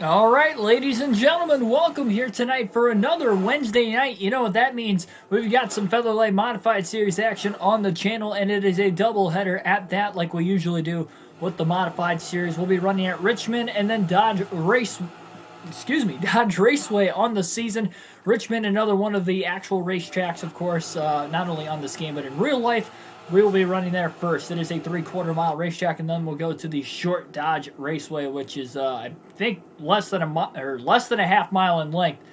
All right, ladies and gentlemen, welcome here tonight for another Wednesday night. You know what that means? We've got some Featherlite Modified Series action on the channel, and it is a doubleheader at that, like we usually do with the Modified Series. We'll be running at Richmond and then Dodge Raceway on the season. Richmond, another one of the actual racetracks, of course, not only on this game but in real life. We will be running there first. It is a 3/4 mile racetrack, and then we'll go to the short Dodge Raceway, which is I think less than a half mile in length,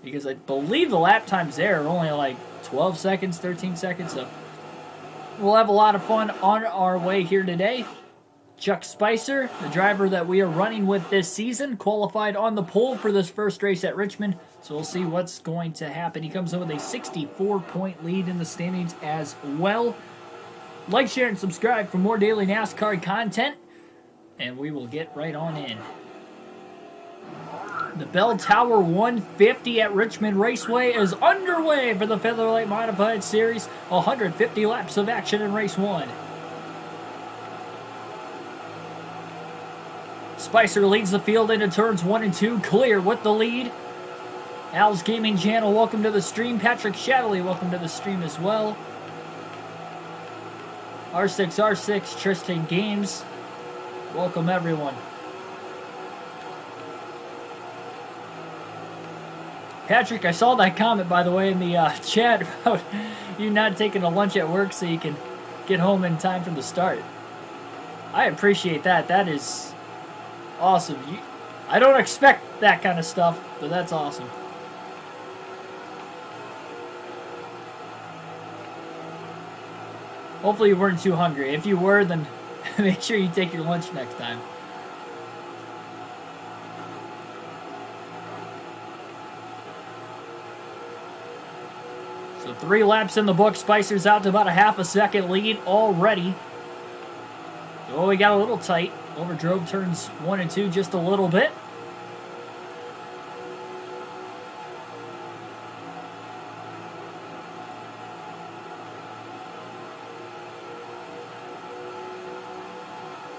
because I believe the lap times there are only like 12 seconds, 13 seconds. So we'll have a lot of fun on our way here today. Chuck Spicer, the driver that we are running with this season, qualified on the pole for this first race at Richmond. So we'll see what's going to happen. He comes in with a 64-point lead in the standings as well. Like, share, and subscribe for more daily NASCAR content, and we will get right on in. The Bell Tower 150 at Richmond Raceway is underway for the Featherlite Modified Series. 150 laps of action in Race 1. Spicer leads the field into turns 1 and 2, clear with the lead. Al's Gaming Channel, welcome to the stream. Patrick Shadley, welcome to the stream as well. R6, Tristan Games. Welcome, everyone. Patrick, I saw that comment, by the way, in the chat about you not taking a lunch at work so you can get home in time for the start. I appreciate that. That is awesome. I don't expect that kind of stuff, but that's awesome. Hopefully you weren't too hungry. If you were, then make sure you take your lunch next time. So 3 laps in the book. Spicer's out to about a half a second lead already. Oh, we got a little tight. Overdrove turns 1 and 2 just a little bit.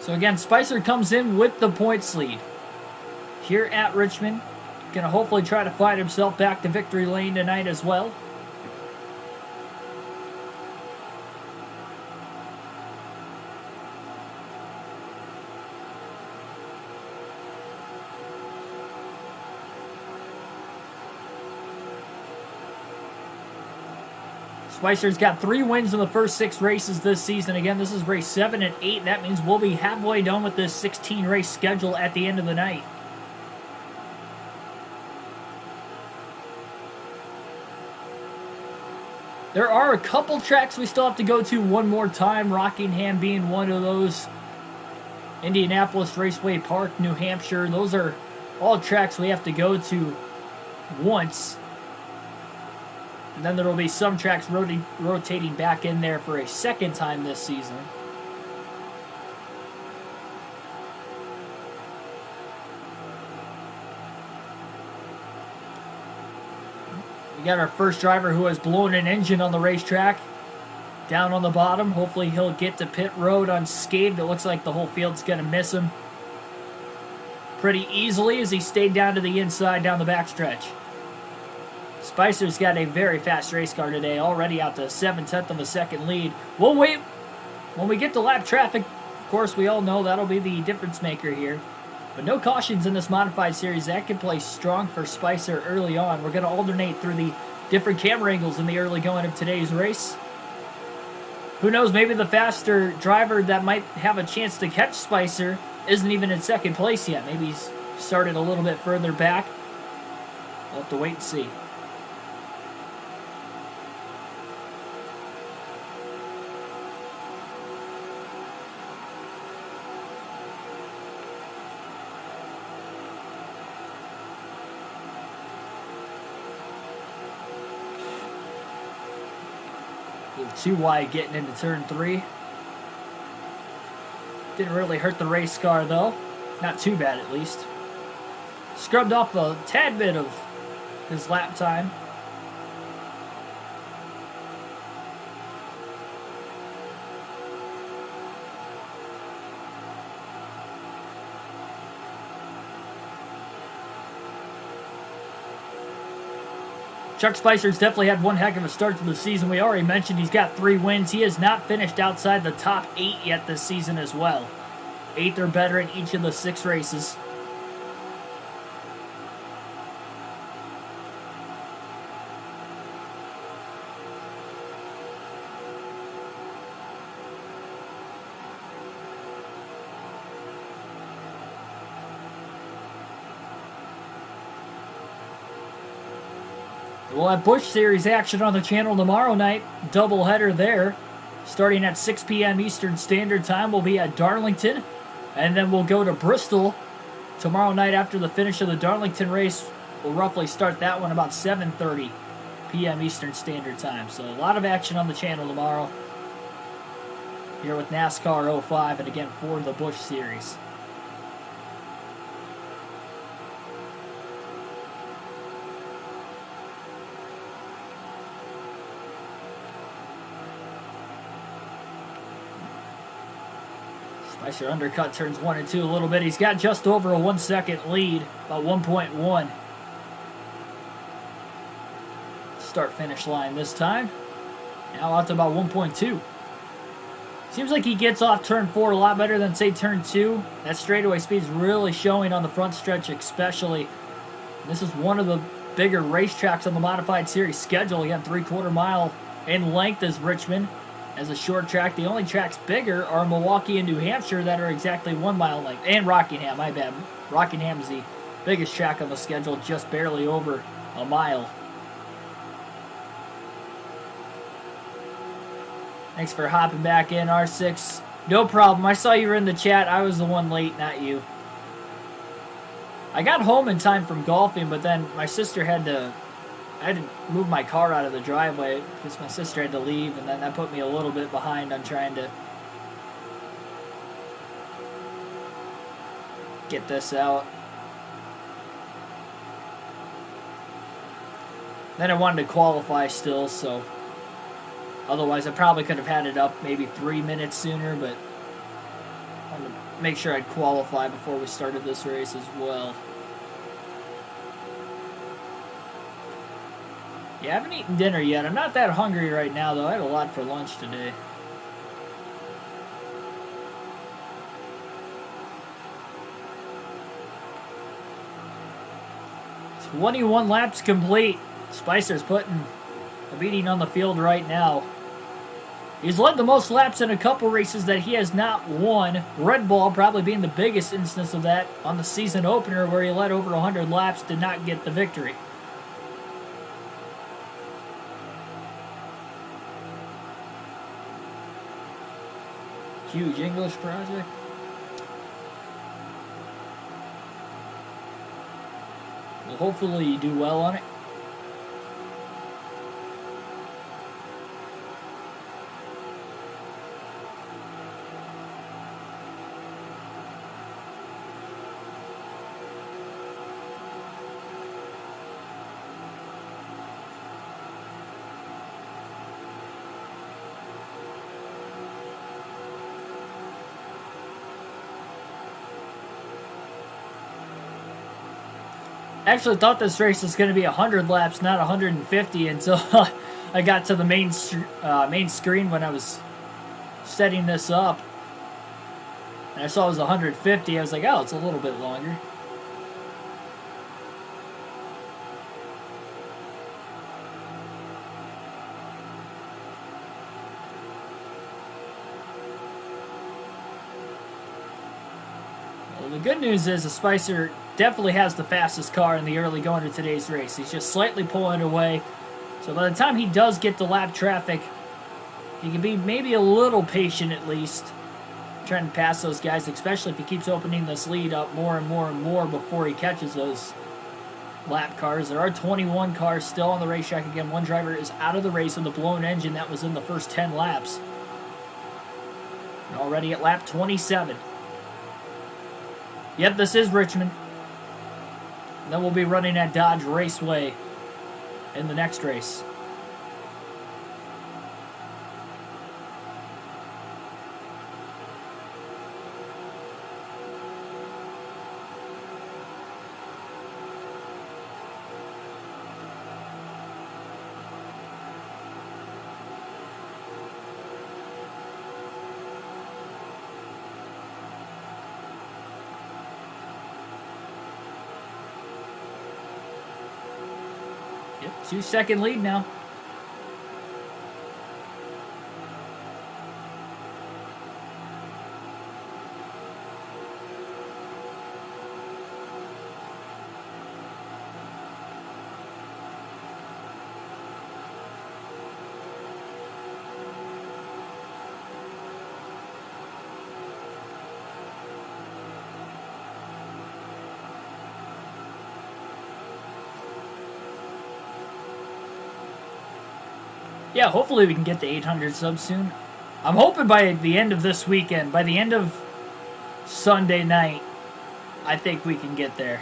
So again, Spicer comes in with the points lead here at Richmond. Going to hopefully try to find himself back to victory lane tonight as well. Spicer's got 3 wins in the first 6 races this season. Again, this is race 7 and 8. That means we'll be halfway done with this 16-race schedule at the end of the night. There are a couple tracks we still have to go to one more time, Rockingham being one of those. Indianapolis Raceway Park, New Hampshire. Those are all tracks we have to go to once. And then there will be some tracks rotating back in there for a second time this season. We got our first driver who has blown an engine on the racetrack. Down on the bottom. Hopefully he'll get to pit road unscathed. It looks like the whole field's going to miss him pretty easily as he stayed down to the inside down the backstretch. Spicer's got a very fast race car today, already out to 7/10 of a second lead. We'll wait. When we get to lap traffic, of course, we all know that'll be the difference maker here. But no cautions in this modified series. That could play strong for Spicer early on. We're going to alternate through the different camera angles in the early going of today's race. Who knows, maybe the faster driver that might have a chance to catch Spicer isn't even in second place yet. Maybe he's started a little bit further back. We'll have to wait and see. A little too wide getting into turn 3. Didn't really hurt the race car though. Not too bad at least. Scrubbed off a tad bit of his lap time. Chuck Spicer's definitely had one heck of a start to the season. We already mentioned he's got 3 wins. He has not finished outside the top 8 yet this season as well. 8th or better in each of the 6 races. We'll have Busch Series action on the channel tomorrow night. Doubleheader there. Starting at 6 p.m. Eastern Standard Time, we'll be at Darlington. And then we'll go to Bristol tomorrow night after the finish of the Darlington race. We'll roughly start that one about 7:30 p.m. Eastern Standard Time. So a lot of action on the channel tomorrow. Here with NASCAR 05 and again for the Busch Series. Spicer undercut turns 1 and 2 a little bit. He's got just over a 1 second lead, about 1.1. Start finish line this time. Now out to about 1.2. Seems like he gets off turn 4 a lot better than, say, turn 2. That straightaway speed's really showing on the front stretch especially. This is one of the bigger racetracks on the Modified Series schedule. Again, 3/4 mile in length is Richmond. As a short track, the only tracks bigger are Milwaukee and New Hampshire that are exactly 1 mile length. And Rockingham, my bad. Rockingham is the biggest track on the schedule, just barely over a mile. Thanks for hopping back in, R6. No problem. I saw you were in the chat. I was the one late, not you. I got home in time from golfing, but then my sister had to move my car out of the driveway because my sister had to leave, and then that put me a little bit behind on trying to get this out. Then I wanted to qualify still, so otherwise I probably could have had it up maybe 3 minutes sooner, but I wanted to make sure I'd qualify before we started this race as well. Yeah, I haven't eaten dinner yet. I'm not that hungry right now, though. I had a lot for lunch today. It's 21 laps complete. Spicer's putting a beating on the field right now. He's led the most laps in a couple races that he has not won. Red Bull probably being the biggest instance of that on the season opener where he led over 100 laps, did not get the victory. Huge English project. Well, hopefully you do well on it. I actually thought this race was going to be 100 laps, not 150, until I got to the main screen when I was setting this up. And I saw it was 150. I was like, oh, it's a little bit longer. Well, the good news is the Spicer definitely has the fastest car in the early going to today's race. He's just slightly pulling away. So by the time he does get to lap traffic, he can be maybe a little patient at least, trying to pass those guys, especially if he keeps opening this lead up more and more and more before he catches those lap cars. There are 21 cars still on the racetrack. Again, one driver is out of the race with a blown engine. That was in the first 10 laps. And already at lap 27. Yep, this is Richmond. And then we'll be running at Dodge Raceway in the next race. 2-second lead now. Yeah, hopefully we can get to 800 subs soon. I'm hoping by the end of this weekend, by the end of Sunday night, I think we can get there.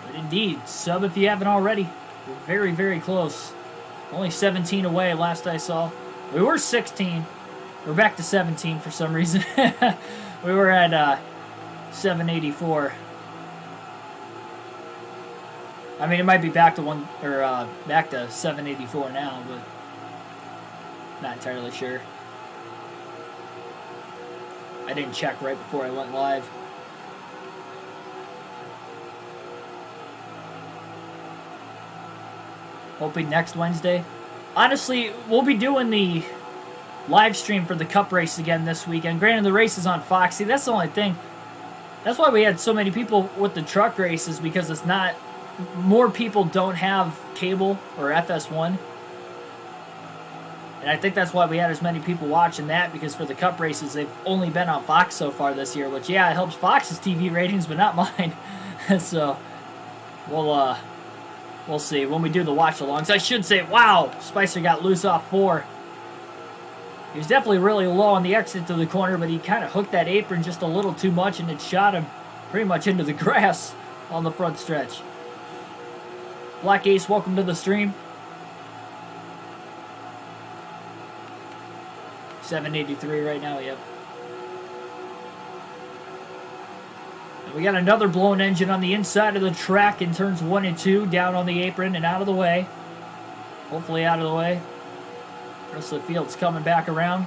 But indeed, sub if you haven't already. We're very, very close. Only 17 away last I saw. We were 16. We're back to 17 for some reason. We were at 784. I mean, it might be back to back to 784 now, but not entirely sure. I didn't check right before I went live. Hoping next Wednesday. Honestly, we'll be doing the live stream for the Cup race again this weekend. Granted, the race is on Fox. See, that's the only thing. That's why we had so many people with the truck races, because it's not... More people don't have cable or FS1. And I think that's why we had as many people watching that, because for the Cup races, they've only been on Fox so far this year, which, yeah, it helps Fox's TV ratings, but not mine. So, we'll see when we do the watch-alongs. I should say, wow, Spicer got loose off 4. He was definitely really low on the exit to the corner, but he kind of hooked that apron just a little too much, and it shot him pretty much into the grass on the front stretch. Black Ace, welcome to the stream. 783 right now, yep. And we got another blown engine on the inside of the track in turns 1 and 2, down on the apron and out of the way. Hopefully out of the way. The rest of the field's coming back around.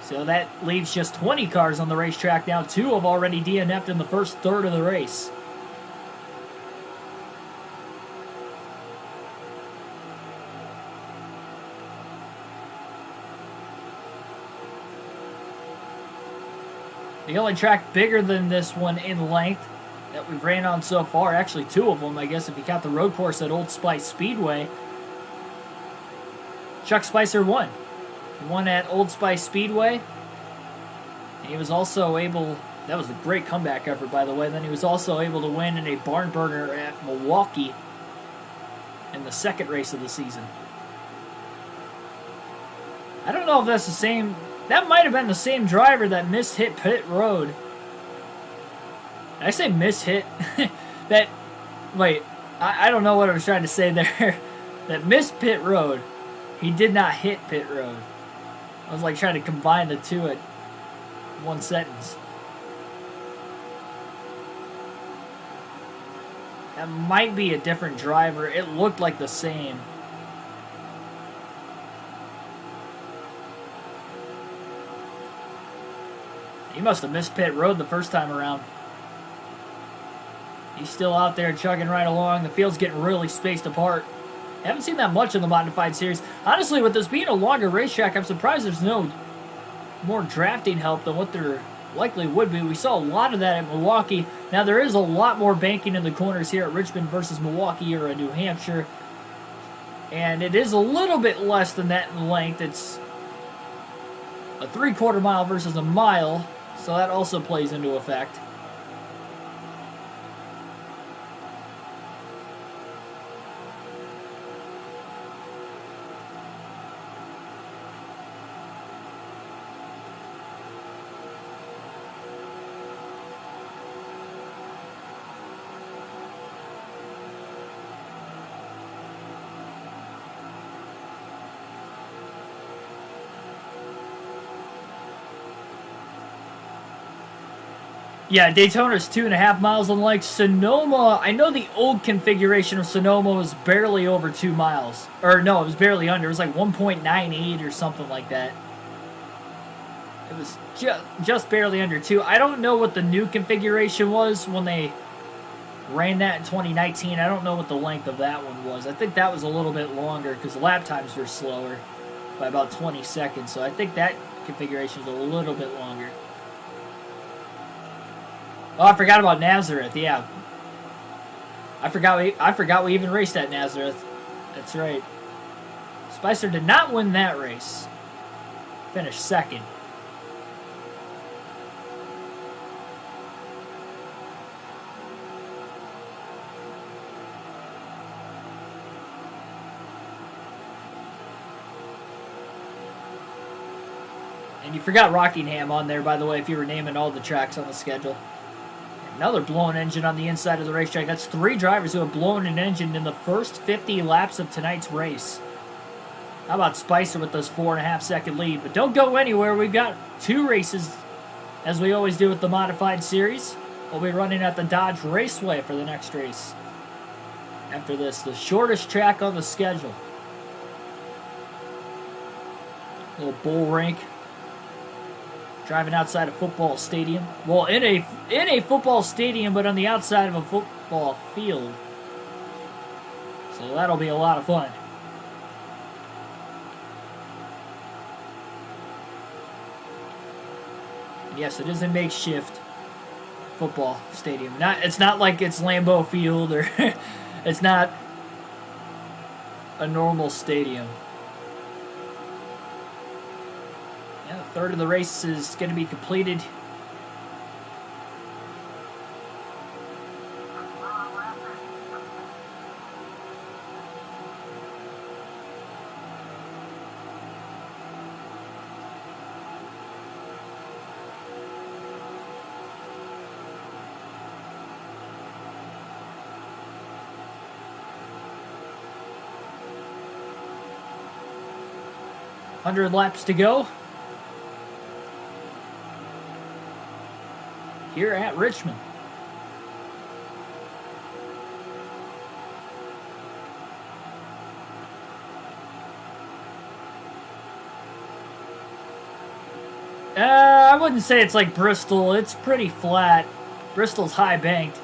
So that leaves just 20 cars on the racetrack now. 2 have already DNF'd in the first third of the race. The only track bigger than this one in length that we've ran on so far, actually 2 of them, I guess, if you count the road course at Old Spice Speedway. Chuck Spicer won. He won at Old Spice Speedway. And he was also able... That was a great comeback effort, by the way. Then he was also able to win in a barn burner at Milwaukee in the second race of the season. I don't know if that's the same... That might have been the same driver that mishit pit road. Did I say mishit? That... Wait, I don't know what I was trying to say there. That missed pit road. He did not hit pit road. I was like trying to combine the two at one sentence. That might be a different driver. It looked like the same. He must have missed pit road the first time around. He's still out there chugging right along. The field's getting really spaced apart. I haven't seen that much in the Modified Series. Honestly, with this being a longer racetrack, I'm surprised there's no more drafting help than what there likely would be. We saw a lot of that at Milwaukee. Now, there is a lot more banking in the corners here at Richmond versus Milwaukee or New Hampshire. And it is a little bit less than that in length. It's a 3/4 mile versus a mile, so that also plays into effect. Yeah, Daytona's 2.5 miles on length. Sonoma, I know the old configuration of Sonoma was barely over 2 miles. Or no, it was barely under. It was like 1.98 or something like that. It was just barely under 2. I don't know what the new configuration was when they ran that in 2019. I don't know what the length of that one was. I think that was a little bit longer because lap times were slower by about 20 seconds. So I think that configuration is a little bit longer. Oh, I forgot about Nazareth. Yeah, I forgot we even raced at Nazareth. That's right. Spicer did not win that race. Finished second. And you forgot Rockingham on there, by the way, if you were naming all the tracks on the schedule. Another blown engine on the inside of the racetrack. That's 3 drivers who have blown an engine in the first 50 laps of tonight's race. How about Spicer with this 4.5 second lead? But don't go anywhere. We've got 2 races, as we always do with the modified series. We'll be running at the Dodge Raceway for the next race. After this, the shortest track on the schedule. Little bull rink. Driving outside a football stadium. Well, in a football stadium, but on the outside of a football field. So that'll be a lot of fun. Yes, it is a makeshift football stadium. It's not like it's Lambeau Field or it's not a normal stadium. Yeah, a third of the race is going to be completed. $100 laps to go. Here at Richmond. I wouldn't say it's like Bristol. It's pretty flat. Bristol's high banked.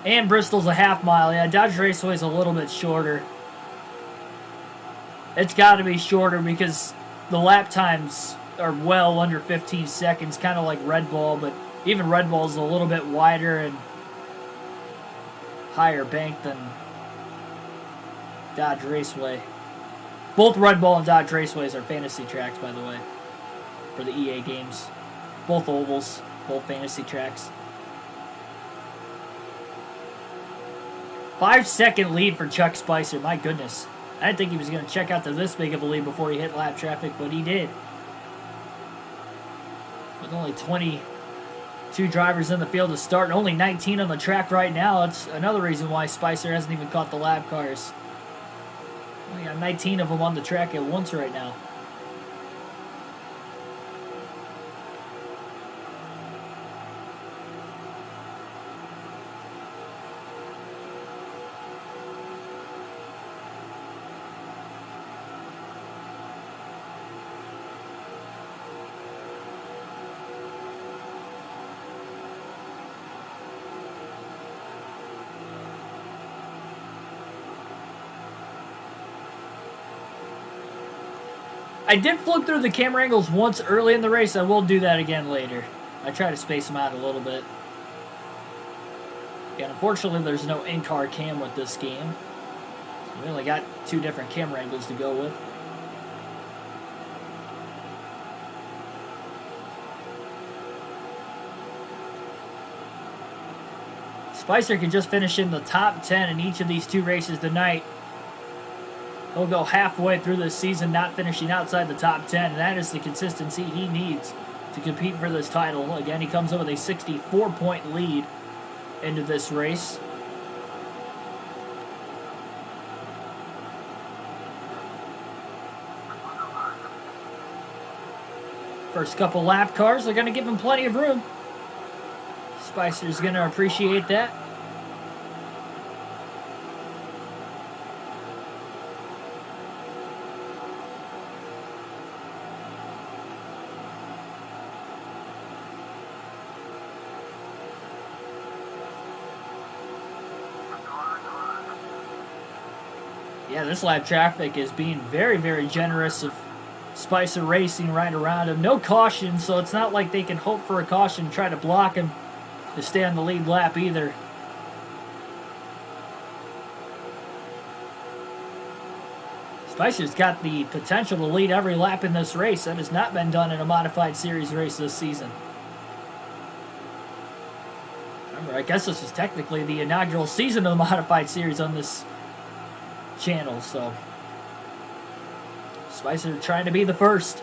And Bristol's a half mile. Yeah, Dodge Raceway's a little bit shorter. It's got to be shorter because the lap times are well under 15 seconds, kind of like Red Bull, but even Red Bull's a little bit wider and higher banked than Dodge Raceway. Both Red Bull and Dodge Raceways are fantasy tracks, by the way, for the EA games. Both ovals, both fantasy tracks. 5-second lead for Chuck Spicer, my goodness. I didn't think he was going to check out to this big of a lead before he hit lap traffic, but he did. With only 22 drivers in the field to start and only 19 on the track right now, that's another reason why Spicer hasn't even caught the lap cars. We got 19 of them on the track at once right now. I did flip through the camera angles once early in the race. I will do that again later. I try to space them out a little bit. Yeah, unfortunately, there's no in-car cam with this game. So we only got 2 different camera angles to go with. Spicer can just finish in the top 10 in each of these 2 races tonight. He'll go halfway through this season not finishing outside the top 10, and that is the consistency he needs to compete for this title. Again, he comes in with a 64-point lead into this race. First couple lap cars are going to give him plenty of room. Spicer's going to appreciate that. Yeah, this lap traffic is being very, very generous of Spicer Racing right around him. No caution, so it's not like they can hope for a caution and try to block him to stay on the lead lap either. Spicer's got the potential to lead every lap in this race. That has not been done in a modified series race this season. Remember, I guess this is technically the inaugural season of the modified series on this channel, so Spicer trying to be the first.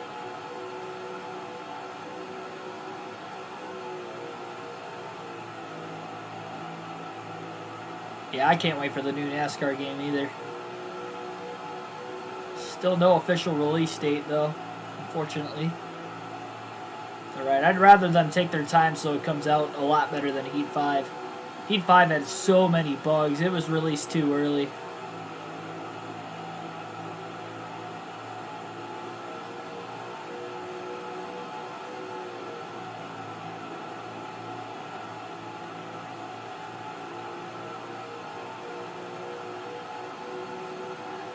Yeah, I can't wait for the new NASCAR game either. Still no official release date though, unfortunately. Alright, I'd rather them take their time so it comes out a lot better than Heat 5. Heat 5 had so many bugs, it was released too early.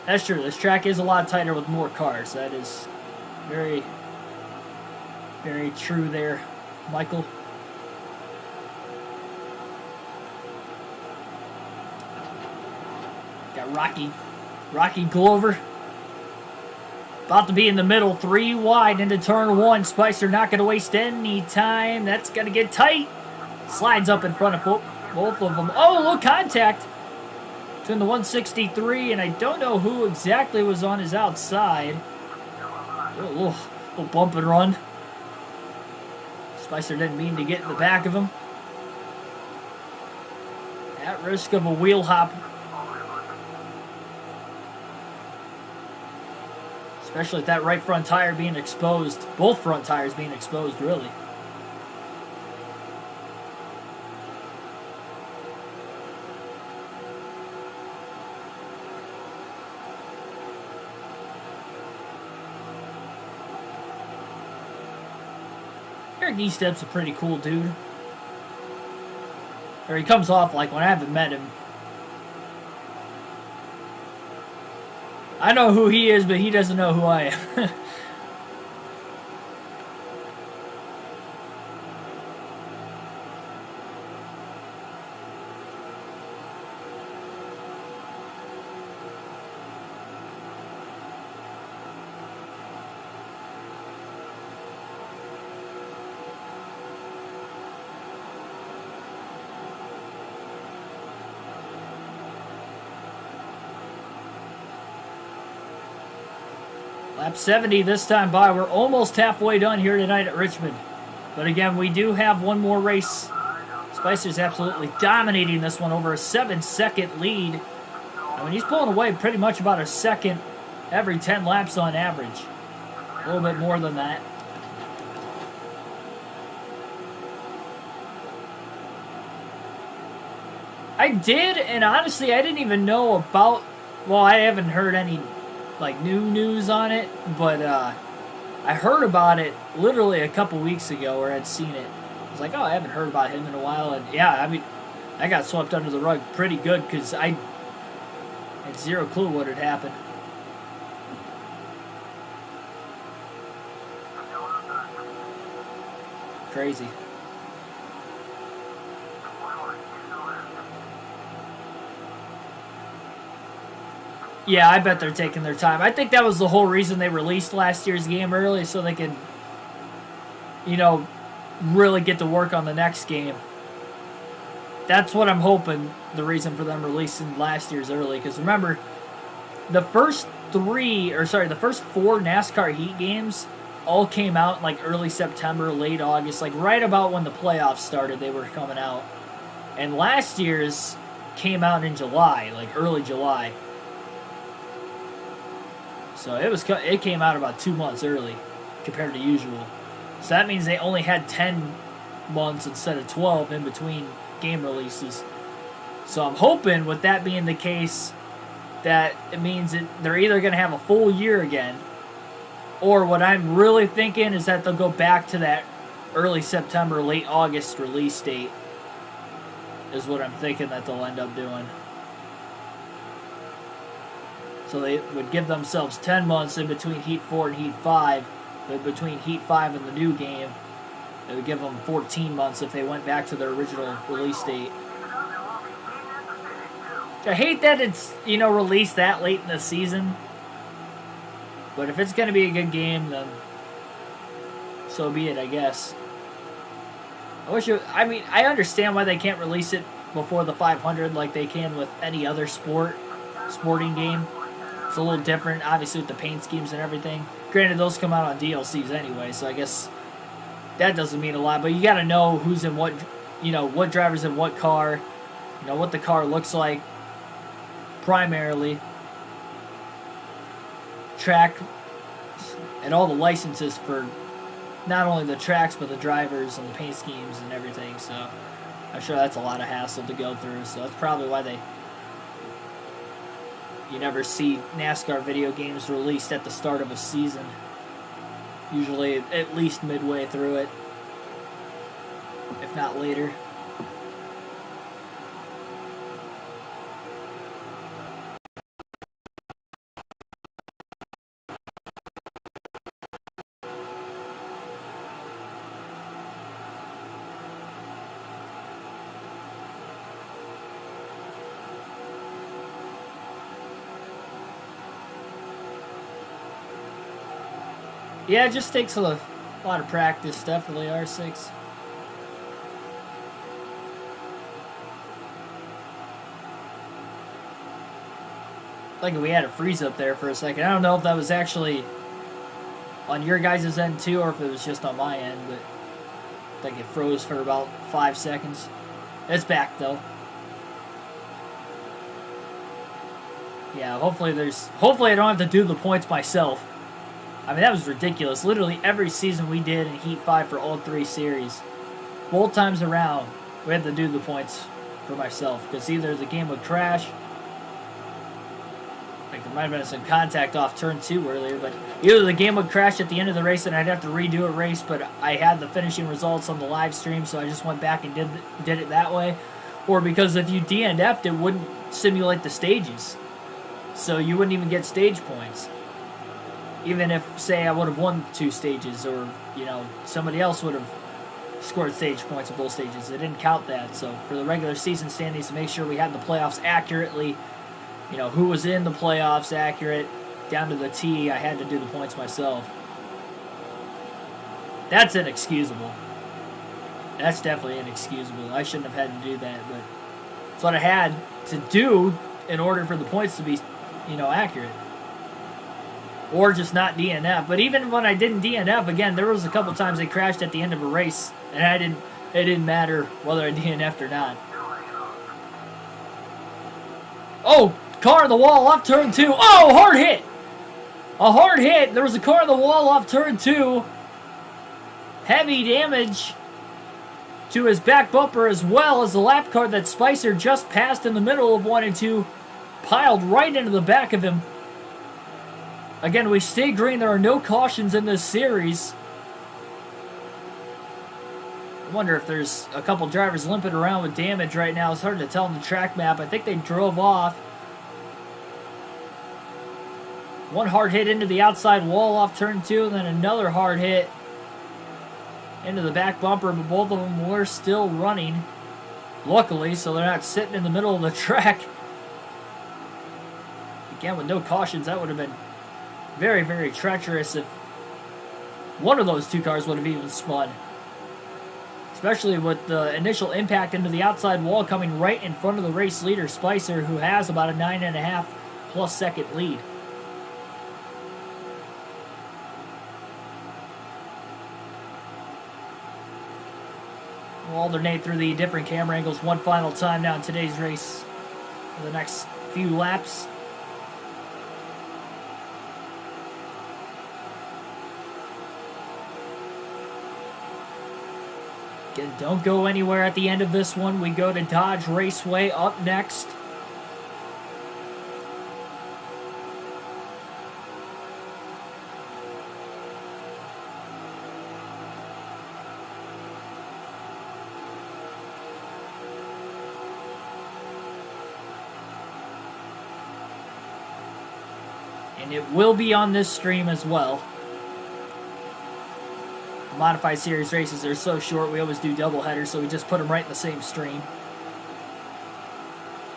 That's true. This track is a lot tighter with more cars. That is very, very true there, Michael. Got Rocky Glover. About to be in the middle, 3 wide into turn 1. Spicer not going to waste any time. That's going to get tight. Slides up in front of both of them. Oh, a little contact between the 163, and I don't know who exactly was on his outside. A little bump and run. Spicer didn't mean to get in the back of him. At risk of a wheel hop. Especially with that right front tire being exposed. Both front tires being exposed, really. Eric Eastep's a pretty cool dude. Or he comes off like when I haven't met him. I know who he is, but he doesn't know who I am. Lap 70 this time by. We're almost halfway done here tonight at Richmond. But again, we do have one more race. Spicer's absolutely dominating this one over a 7-second lead. I mean, he's pulling away pretty much about a second every 10 laps on average. A little bit more than that. I did, and honestly, I didn't even know about... Well, I haven't heard any new news on it, but I heard about it literally a couple weeks ago, or I'd seen it. I was like, oh, I haven't heard about him in a while, and yeah, I mean, I got swept under the rug pretty good because I had zero clue what had happened. Crazy. Yeah, I bet they're taking their time. I think that was the whole reason they released last year's game early, so they could, really get to work on the next game. That's what I'm hoping, the reason for them releasing last year's early. Because remember, the first 4 NASCAR Heat games all came out in early September, late August, right about when the playoffs started, they were coming out. And last year's came out in July, early July. So it came out about 2 months early compared to usual. So that means they only had 10 months instead of 12 in between game releases. So I'm hoping, with that being the case, that it means they're either going to have a full year again, or what I'm really thinking is that they'll go back to that early September, late August release date, is what I'm thinking that they'll end up doing. So they would give themselves 10 months in between Heat 4 and Heat 5, but between Heat 5 and the new game, it would give them 14 months if they went back to their original release date. I hate that it's, released that late in the season. But if it's going to be a good game, then so be it, I guess. I understand why they can't release it before the 500 like they can with any other sporting game. It's a little different, obviously, with the paint schemes and everything. Granted, those come out on DLCs anyway, so I guess that doesn't mean a lot. But you got to know who's in what, what driver's in what car, what the car looks like. Primarily, track, and all the licenses for not only the tracks but the drivers and the paint schemes and everything. So I'm sure that's a lot of hassle to go through. So that's probably why you never see NASCAR video games released at the start of a season. Usually at least midway through it, if not later. Yeah, it just takes a lot of practice, definitely, R6. Like we had a freeze up there for a second. I don't know if that was actually on your guys' end too, or if it was just on my end, but I think it froze for about 5 seconds. It's back though. Yeah, hopefully I don't have to do the points myself. I mean, that was ridiculous. Literally every season we did in Heat 5 for all 3 series, both times around, we had to do the points for myself. Because either the game would crash, like there might have been some contact off turn 2 earlier, but either the game would crash at the end of the race and I'd have to redo a race, but I had the finishing results on the live stream, so I just went back and did it that way. Or because if you DNF'd, it wouldn't simulate the stages. So you wouldn't even get stage points. Even if, say, I would have won 2 stages, or, somebody else would have scored stage points at both stages. It didn't count that. So for the regular season standings, to make sure we had the playoffs accurately, who was in the playoffs accurate, down to the T, I had to do the points myself. That's inexcusable. That's definitely inexcusable. I shouldn't have had to do that, but it's what I had to do in order for the points to be, accurate. Or just not DNF. But even when I didn't DNF, again, there was a couple times they crashed at the end of a race, and it didn't matter whether I DNF'd or not. Oh, car on the wall off turn 2. Oh, hard hit. A hard hit. There was a car on the wall off turn 2. Heavy damage to his back bumper, as well as the lap car that Spicer just passed in the middle of 1 and 2. Piled right into the back of him. Again, we stay green. There are no cautions in this series. I wonder if there's a couple drivers limping around with damage right now. It's hard to tell on the track map. I think they drove off. One hard hit into the outside wall off turn 2, and then another hard hit into the back bumper, but both of them were still running. Luckily, so they're not sitting in the middle of the track. Again, with no cautions, that would have been very, very treacherous if one of those 2 cars would have even spun. Especially with the initial impact into the outside wall coming right in front of the race leader, Spicer, who has about a 9.5+ second lead. We'll alternate through the different camera angles one final time now in today's race for the next few laps. Again, don't go anywhere at the end of this one. We go to Dodge Raceway up next. And it will be on this stream as well. Modified Series races are so short, we always do double headers, so we just put them right in the same stream.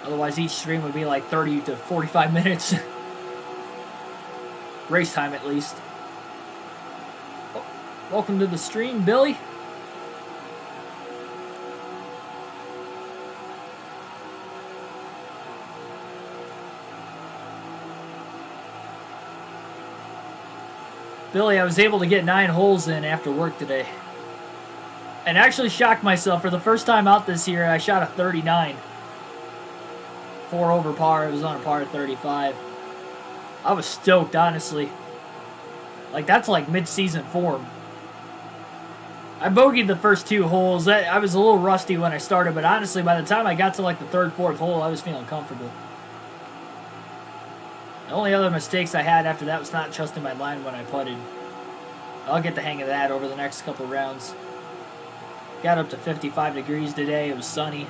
Otherwise, each stream would be like 30 to 45 minutes. Race time, at least. Oh, welcome to the stream, Billy. Billy, I was able to get 9 holes in after work today. And actually shocked myself. For the first time out this year, I shot a 39. 4 over par. It was on a par 35. I was stoked, honestly. Like, that's like mid-season form. I bogeyed the first 2 holes. I was a little rusty when I started, but honestly, by the time I got to like the 3rd, 4th hole, I was feeling comfortable. The only other mistakes I had after that was not trusting my line when I putted. I'll get the hang of that over the next couple rounds. Got up to 55 degrees today. It was sunny.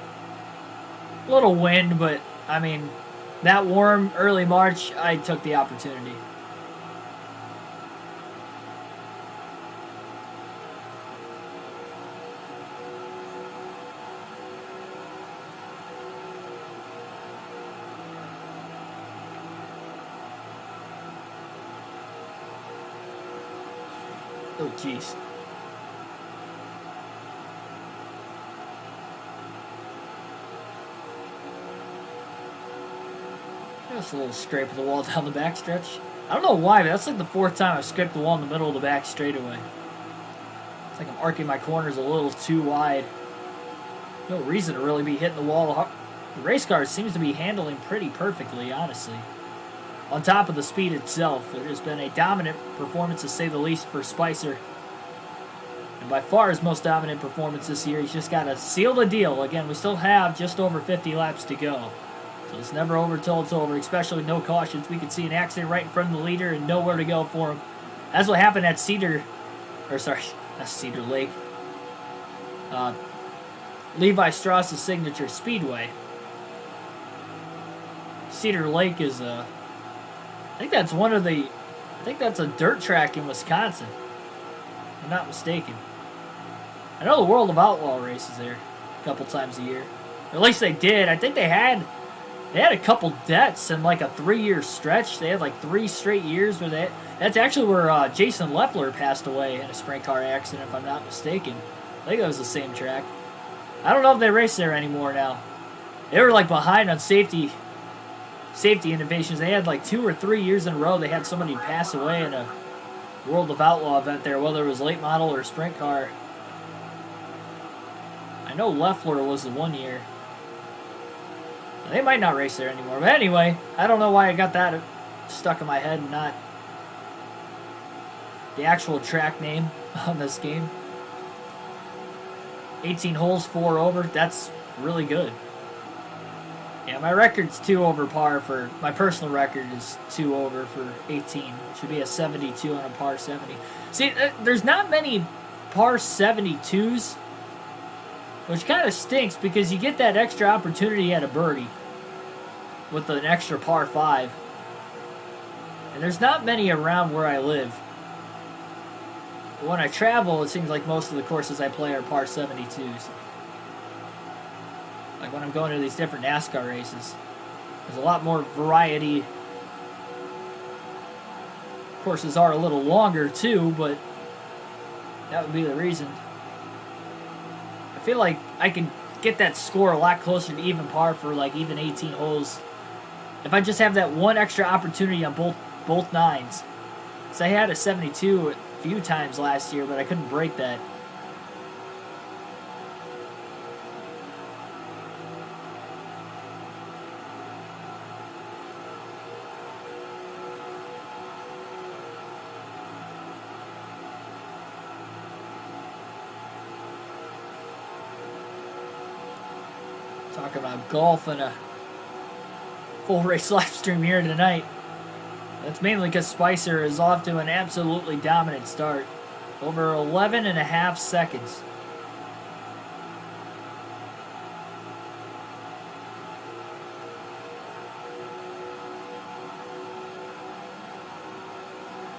A little wind, but, I mean, that warm, early March, I took the opportunity. Oh, jeez. Just a little scrape of the wall down the back stretch. I don't know why, but that's like the 4th time I've scraped the wall in the middle of the back straightaway. It's like I'm arcing my corners a little too wide. No reason to really be hitting the wall. The race car seems to be handling pretty perfectly, honestly. On top of the speed itself, it has been a dominant performance, to say the least, for Spicer. And by far his most dominant performance this year. He's just got to seal the deal. Again, we still have just over 50 laps to go. So it's never over till it's over, especially with no cautions. We could see an accident right in front of the leader and nowhere to go for him. That's what happened at that's Cedar Lake. Levi Strauss's signature speedway. Cedar Lake is I think that's a dirt track in Wisconsin. If I'm not mistaken. I know the World of Outlaw races there a couple times a year. Or at least they did. I think they had a couple deaths in like a 3-year stretch. They had like 3 straight years where that's actually where Jason Leffler passed away in a sprint car accident, if I'm not mistaken. I think that was the same track. I don't know if they race there anymore now. They were like behind on safety innovations. They had like 2 or 3 years in a row they had somebody pass away in a World of Outlaw event there, whether it was late model or sprint car. I know Leffler was the 1 year. They might not race there anymore. But anyway, I don't know why I got that stuck in my head and not the actual track name on this game. 18 holes, 4 over. That's really good. Yeah, my record's 2 over par for... My personal record is 2 over for 18. It should be a 72 on a par 70. See, there's not many par 72s, which kind of stinks because you get that extra opportunity at a birdie with an extra par 5. And there's not many around where I live. But when I travel, it seems like most of the courses I play are par 72s. Like when I'm going to these different NASCAR races. There's a lot more variety. Courses are a little longer too, but that would be the reason. I feel like I can get that score a lot closer to even par for like even 18 holes if I just have that one extra opportunity on both nines. So I had a 72 a few times last year, but I couldn't break that. Talking about golf and a full race live stream here tonight. That's mainly because Spicer is off to an absolutely dominant start. Over 11.5 seconds.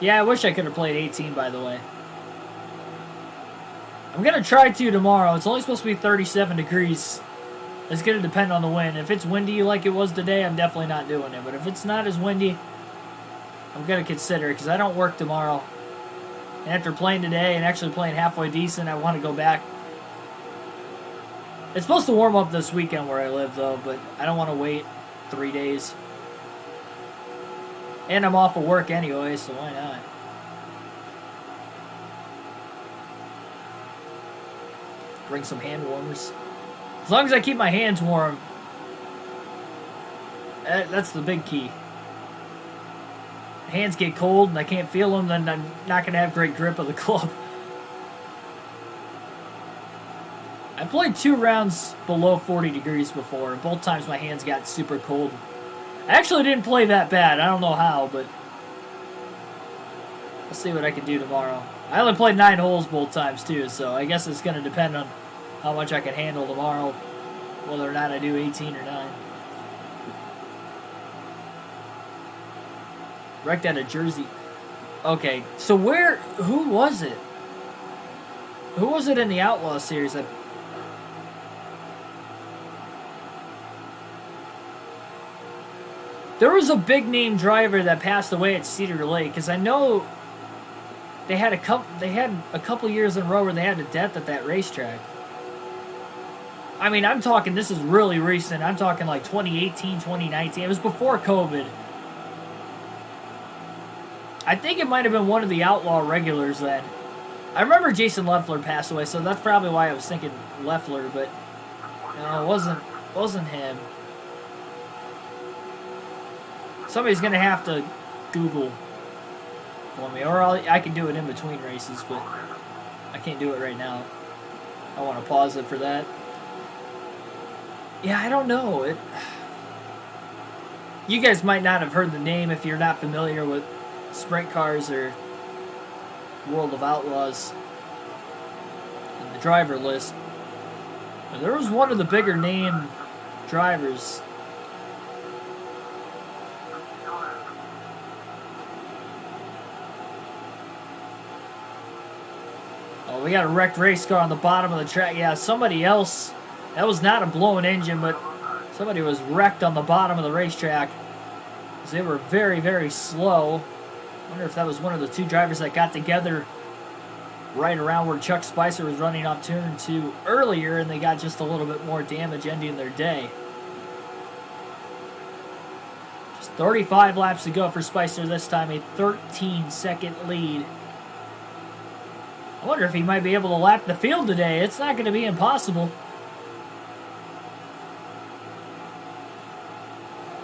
Yeah, I wish I could have played 18, by the way. I'm going to try to tomorrow. It's only supposed to be 37 degrees. It's going to depend on the wind. If it's windy like it was today, I'm definitely not doing it. But if it's not as windy, I'm going to consider it because I don't work tomorrow. And after playing today and actually playing halfway decent, I want to go back. It's supposed to warm up this weekend where I live, though, but I don't want to wait 3 days. And I'm off of work anyway, so why not? Bring some hand warmers. As long as I keep my hands warm, that's the big key. Hands get cold and I can't feel them, then I'm not going to have great grip of the club. I played 2 rounds below 40 degrees before. Both times my hands got super cold. I actually didn't play that bad. I don't know how, but I'll see what I can do tomorrow. I only played 9 holes both times too, so I guess it's going to depend on how much I can handle tomorrow, whether or not I do 18 or 9. Wrecked out of Jersey. Okay, so who was it? Who was it in the Outlaw series? There was a big name driver that passed away at Cedar Lake, because I know they had a couple years in a row where they had a death at that racetrack. I mean, I'm talking, this is really recent. I'm talking like 2018, 2019. It was before COVID. I think it might have been one of the Outlaw regulars then. I remember Jason Leffler passed away, so that's probably why I was thinking Leffler, but no, it wasn't him. Somebody's going to have to Google for me, or I can do it in between races, but I can't do it right now. I want to pause it for that. Yeah, I don't know. You guys might not have heard the name if you're not familiar with sprint cars or World of Outlaws and the driver list. But there was one of the bigger name drivers. Oh, we got a wrecked race car on the bottom of the track. Yeah, somebody else. That was not a blown engine, but somebody was wrecked on the bottom of the racetrack because they were very, very slow. I wonder if that was one of the 2 drivers that got together right around where Chuck Spicer was running off turn 2 earlier, and they got just a little bit more damage ending their day. Just 35 laps to go for Spicer this time, a 13-second lead. I wonder if he might be able to lap the field today. It's not going to be impossible.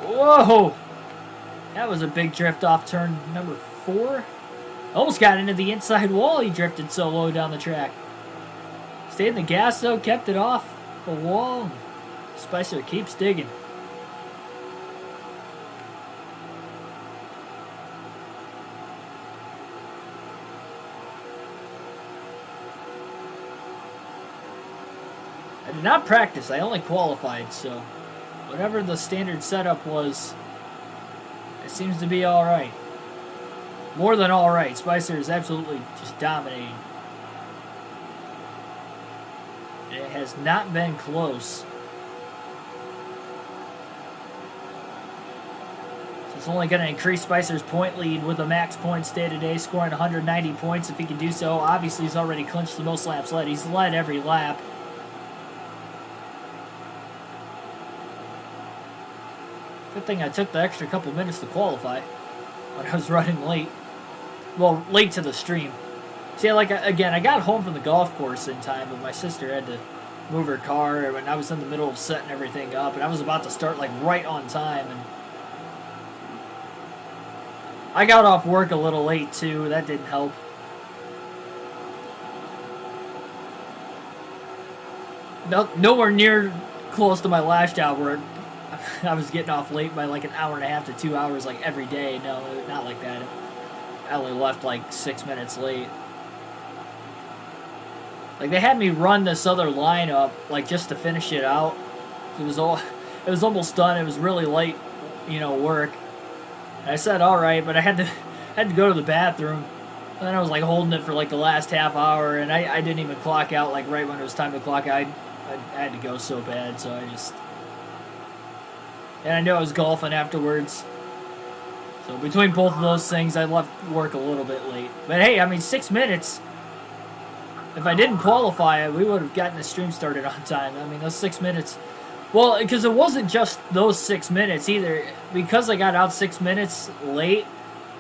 Whoa! That was a big drift off turn number 4. Almost got into the inside wall. He drifted so low down the track. Stayed in the gas though, kept it off the wall. Spicer keeps digging. I did not practice. I only qualified, so whatever the standard setup was, it seems to be all right. More than all right. Spicer is absolutely just dominating. It has not been close. So it's only going to increase Spicer's point lead with a max points day today, scoring 190 points if he can do so. Obviously, he's already clinched the most laps led. He's led every lap. Good thing I took the extra couple minutes to qualify when I was running late. Well, late to the stream. See, again, I got home from the golf course in time, but my sister had to move her car, and I was in the middle of setting everything up, and I was about to start, right on time, and I got off work a little late, too. That didn't help. No, nowhere near close to my last job where I was getting off late by like an hour and a half to 2 hours like every day. No, not like that. I only left like 6 minutes late. Like they had me run this other lineup like just to finish it out. It was almost done. It was really late, work. And I said all right, but I had to go to the bathroom. And then I was like holding it for like the last half hour, and I didn't even clock out like right when it was time to clock out. I had to go so bad, so and I knew I was golfing afterwards. So between both of those things, I left work a little bit late. But hey, I mean, 6 minutes. If I didn't qualify, we would have gotten the stream started on time. I mean, those 6 minutes. Well, because it wasn't just those 6 minutes either. Because I got out 6 minutes late,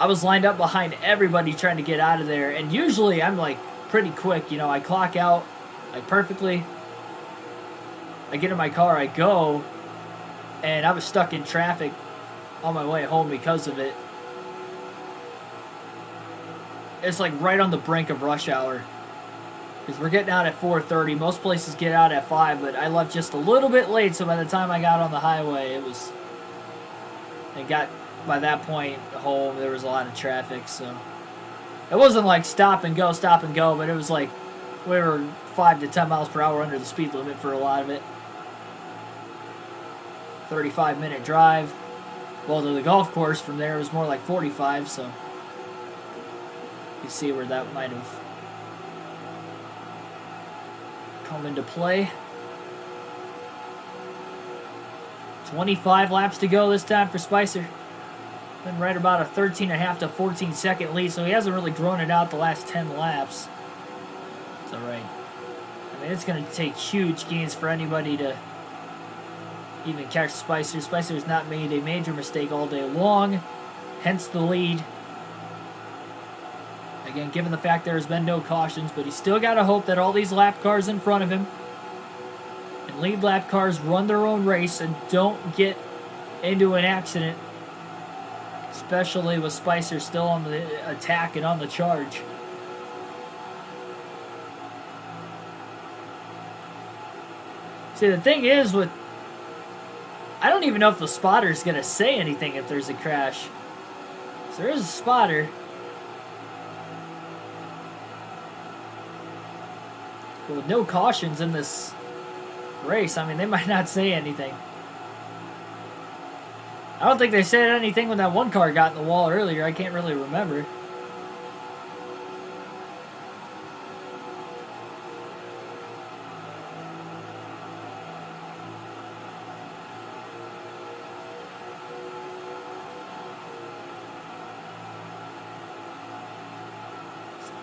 I was lined up behind everybody trying to get out of there. And usually I'm like pretty quick. I clock out like perfectly. I get in my car, I go. And I was stuck in traffic on my way home because of it. It's like right on the brink of rush hour. Because we're getting out at 4:30. Most places get out at 5, but I left just a little bit late, so by the time I got on the highway, by that point home, there was a lot of traffic, so. It wasn't like stop and go, but it was like we were 5 to 10 miles per hour under the speed limit for a lot of it. 35-minute drive. Well, to the golf course from there was more like 45, so you see where that might have come into play. 25 laps to go this time for Spicer. Been right about a 13.5 to 14 second lead, so he hasn't really grown it out the last 10 laps. It's alright. I mean, it's going to take huge gains for anybody to even catch Spicer. Spicer has not made a major mistake all day long, hence the lead. Again, given the fact there has been no cautions, but he's still got to hope that all these lap cars in front of him and lead lap cars run their own race and don't get into an accident, especially with Spicer still on the attack and on the charge. See, the thing is I don't even know if the spotter's going to say anything if there's a crash. So there is a spotter. But with no cautions in this race, I mean, they might not say anything. I don't think they said anything when that one car got in the wall earlier. I can't really remember.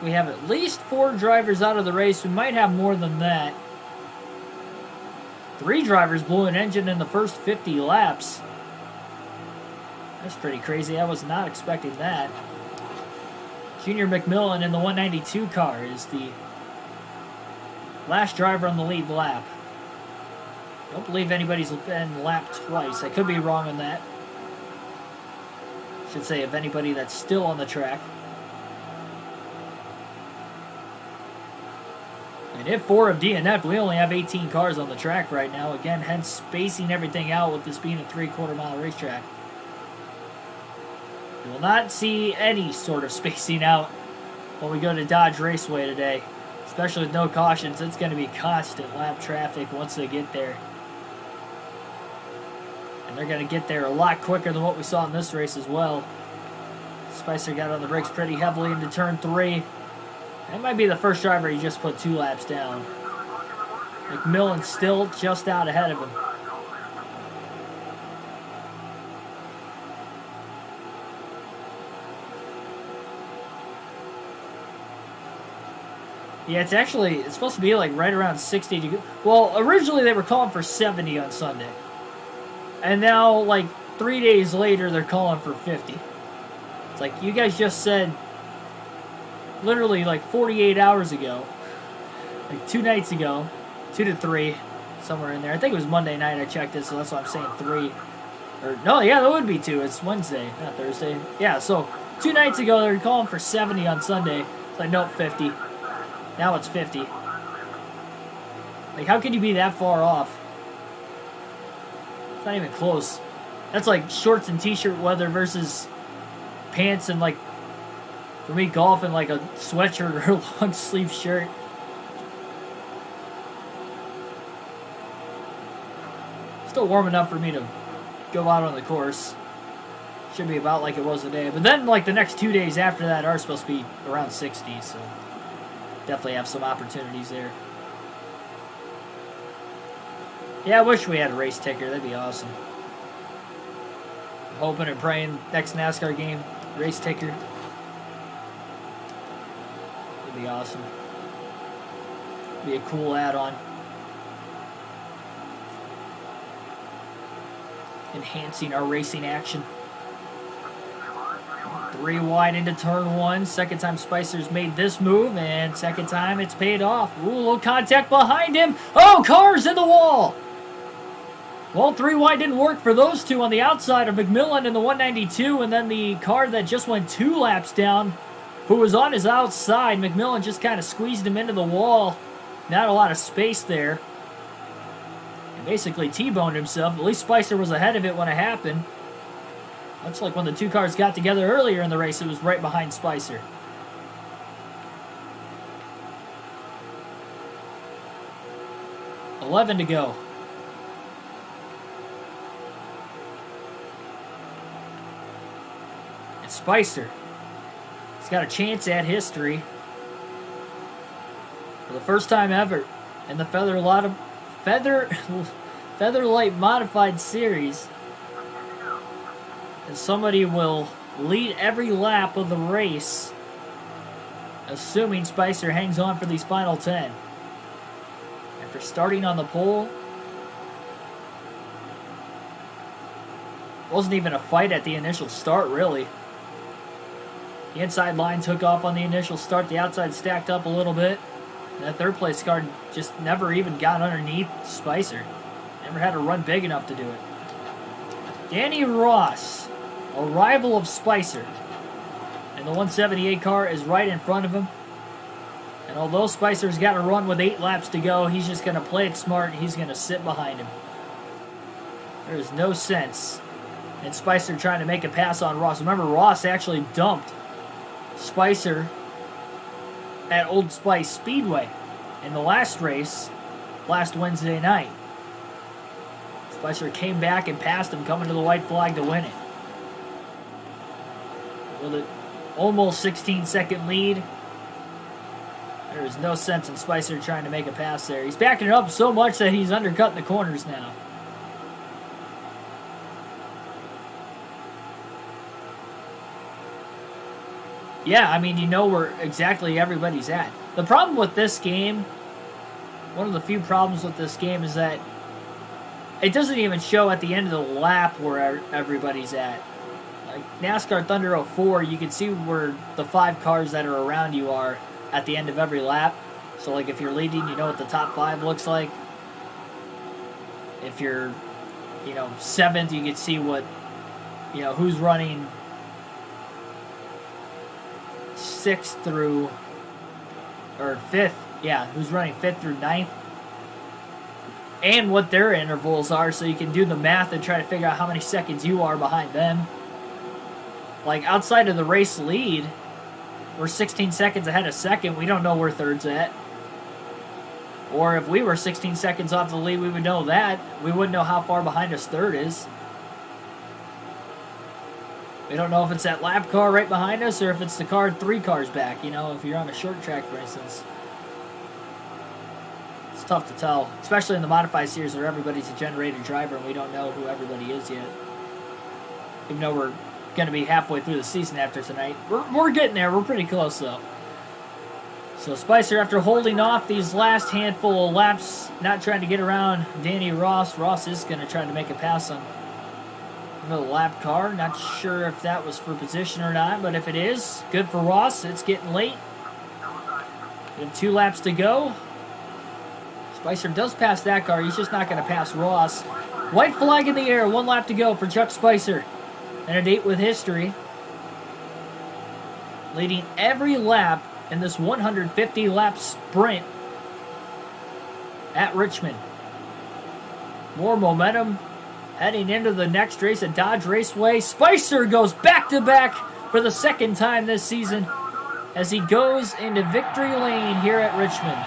We have at least 4 drivers out of the race. We might have more than that. 3 drivers blew an engine in the first 50 laps. That's pretty crazy. I was not expecting that. Junior McMillan in the 192 car is the last driver on the lead lap. I don't believe anybody's been lapped twice. I could be wrong on that. Should say of anybody that's still on the track. And if 4 of DNF, we only have 18 cars on the track right now. Again, hence spacing everything out with this being a 3/4 mile racetrack. You will not see any sort of spacing out when we go to Dodge Raceway today. Especially with no cautions, it's going to be constant lap traffic once they get there. And they're going to get there a lot quicker than what we saw in this race as well. Spicer got on the brakes pretty heavily into turn 3. That might be the first driver he just put 2 laps down. McMillan's still just out ahead of him. Yeah, it's supposed to be like right around 60 to go. Well, originally they were calling for 70 on Sunday. And now, like 3 days later, they're calling for 50. It's like, you guys just said literally like 48 hours ago, like 2 nights ago, 2 to 3, somewhere in there. I think it was Monday night I checked it, so that's why I'm saying 3. Or no, yeah, that would be 2. It's Wednesday, not Thursday. Yeah, so 2 nights ago they were calling for 70 on Sunday. It's like, nope, 50. Now it's 50. Like, how can you be that far off? It's not even close. That's like shorts and t-shirt weather versus pants and, like, for me, golf and like a sweatshirt or a long sleeve shirt. Still warm enough for me to go out on the course. Should be about like it was today. But then, like, the next 2 days after that are supposed to be around 60, so definitely have some opportunities there. Yeah, I wish we had a race ticker. That'd be awesome. I'm hoping and praying next NASCAR game, race ticker. That'd be awesome. Be a cool add-on. Enhancing our racing action. 3 wide into turn 1. Second time Spicer's made this move, and second time it's paid off. Ooh, a little contact behind him. Oh, car's in the wall. Well, 3 wide didn't work for those two on the outside of McMillan in the 192, and then the car that just went 2 laps down, who was on his outside. McMillan just kind of squeezed him into the wall. Not a lot of space there. And basically T-boned himself. At least Spicer was ahead of it when it happened. Much like when the 2 cars got together earlier in the race, it was right behind Spicer. $11 to go. And Spicer, he's got a chance at history. For the first time ever in the Featherlite Modified Series, and somebody will lead every lap of the race, assuming Spicer hangs on for these final 10. After starting on the pole, wasn't even a fight at the initial start, really. The inside line took off on the initial start. The outside stacked up a little bit. And that third place car just never even got underneath Spicer. Never had to run big enough to do it. Danny Ross, a rival of Spicer, and the 178 car is right in front of him. And although Spicer's got to run with 8 laps to go, he's just going to play it smart. He's going to sit behind him. There is no sense in Spicer trying to make a pass on Ross. Remember, Ross actually dumped Spicer at Old Spice Speedway in the last race last Wednesday night. Spicer came back and passed him coming to the white flag to win it. With an almost 16-second lead, there is no sense in Spicer trying to make a pass there. He's backing it up so much that he's undercutting the corners now. Yeah, I mean, you know where exactly everybody's at. The problem with this game, one of the few problems with this game, is that it doesn't even show at the end of the lap where everybody's at. Like NASCAR Thunder 04, you can see where the 5 cars that are around you are at the end of every lap. So, like, if you're leading, you know what the top 5 looks like. If you're, 7th, you can see what, who's running 6th through, or 5th, who's running 5th through 9th, and what their intervals are, so you can do the math and try to figure out how many seconds you are behind them. Like, outside of the race lead, we're 16 seconds ahead of second. We don't know where third's at. Or if we were 16 seconds off the lead, we would know that. We wouldn't know how far behind us third is. We don't know if it's that lap car right behind us or if it's the car 3 cars back, if you're on a short track, for instance. It's tough to tell, especially in the modified series where everybody's a generated driver and we don't know who everybody is yet. Even though we're going to be halfway through the season after tonight. We're getting there. We're pretty close, though. So Spicer, after holding off these last handful of laps, not trying to get around Danny Ross. Ross is going to try to make a pass on the lap car. Not sure if that was for position or not, but if it is, good for Ross. It's getting late. We have 2 laps to go. Spicer does pass that car. He's just not going to pass Ross. White flag in the air. 1 lap to go for Chuck Spicer. And a date with history. Leading every lap in this 150-lap sprint at Richmond. More momentum Heading into the next race at Dodge Raceway, Spicer goes back-to-back for the second time this season as he goes into victory lane here at Richmond.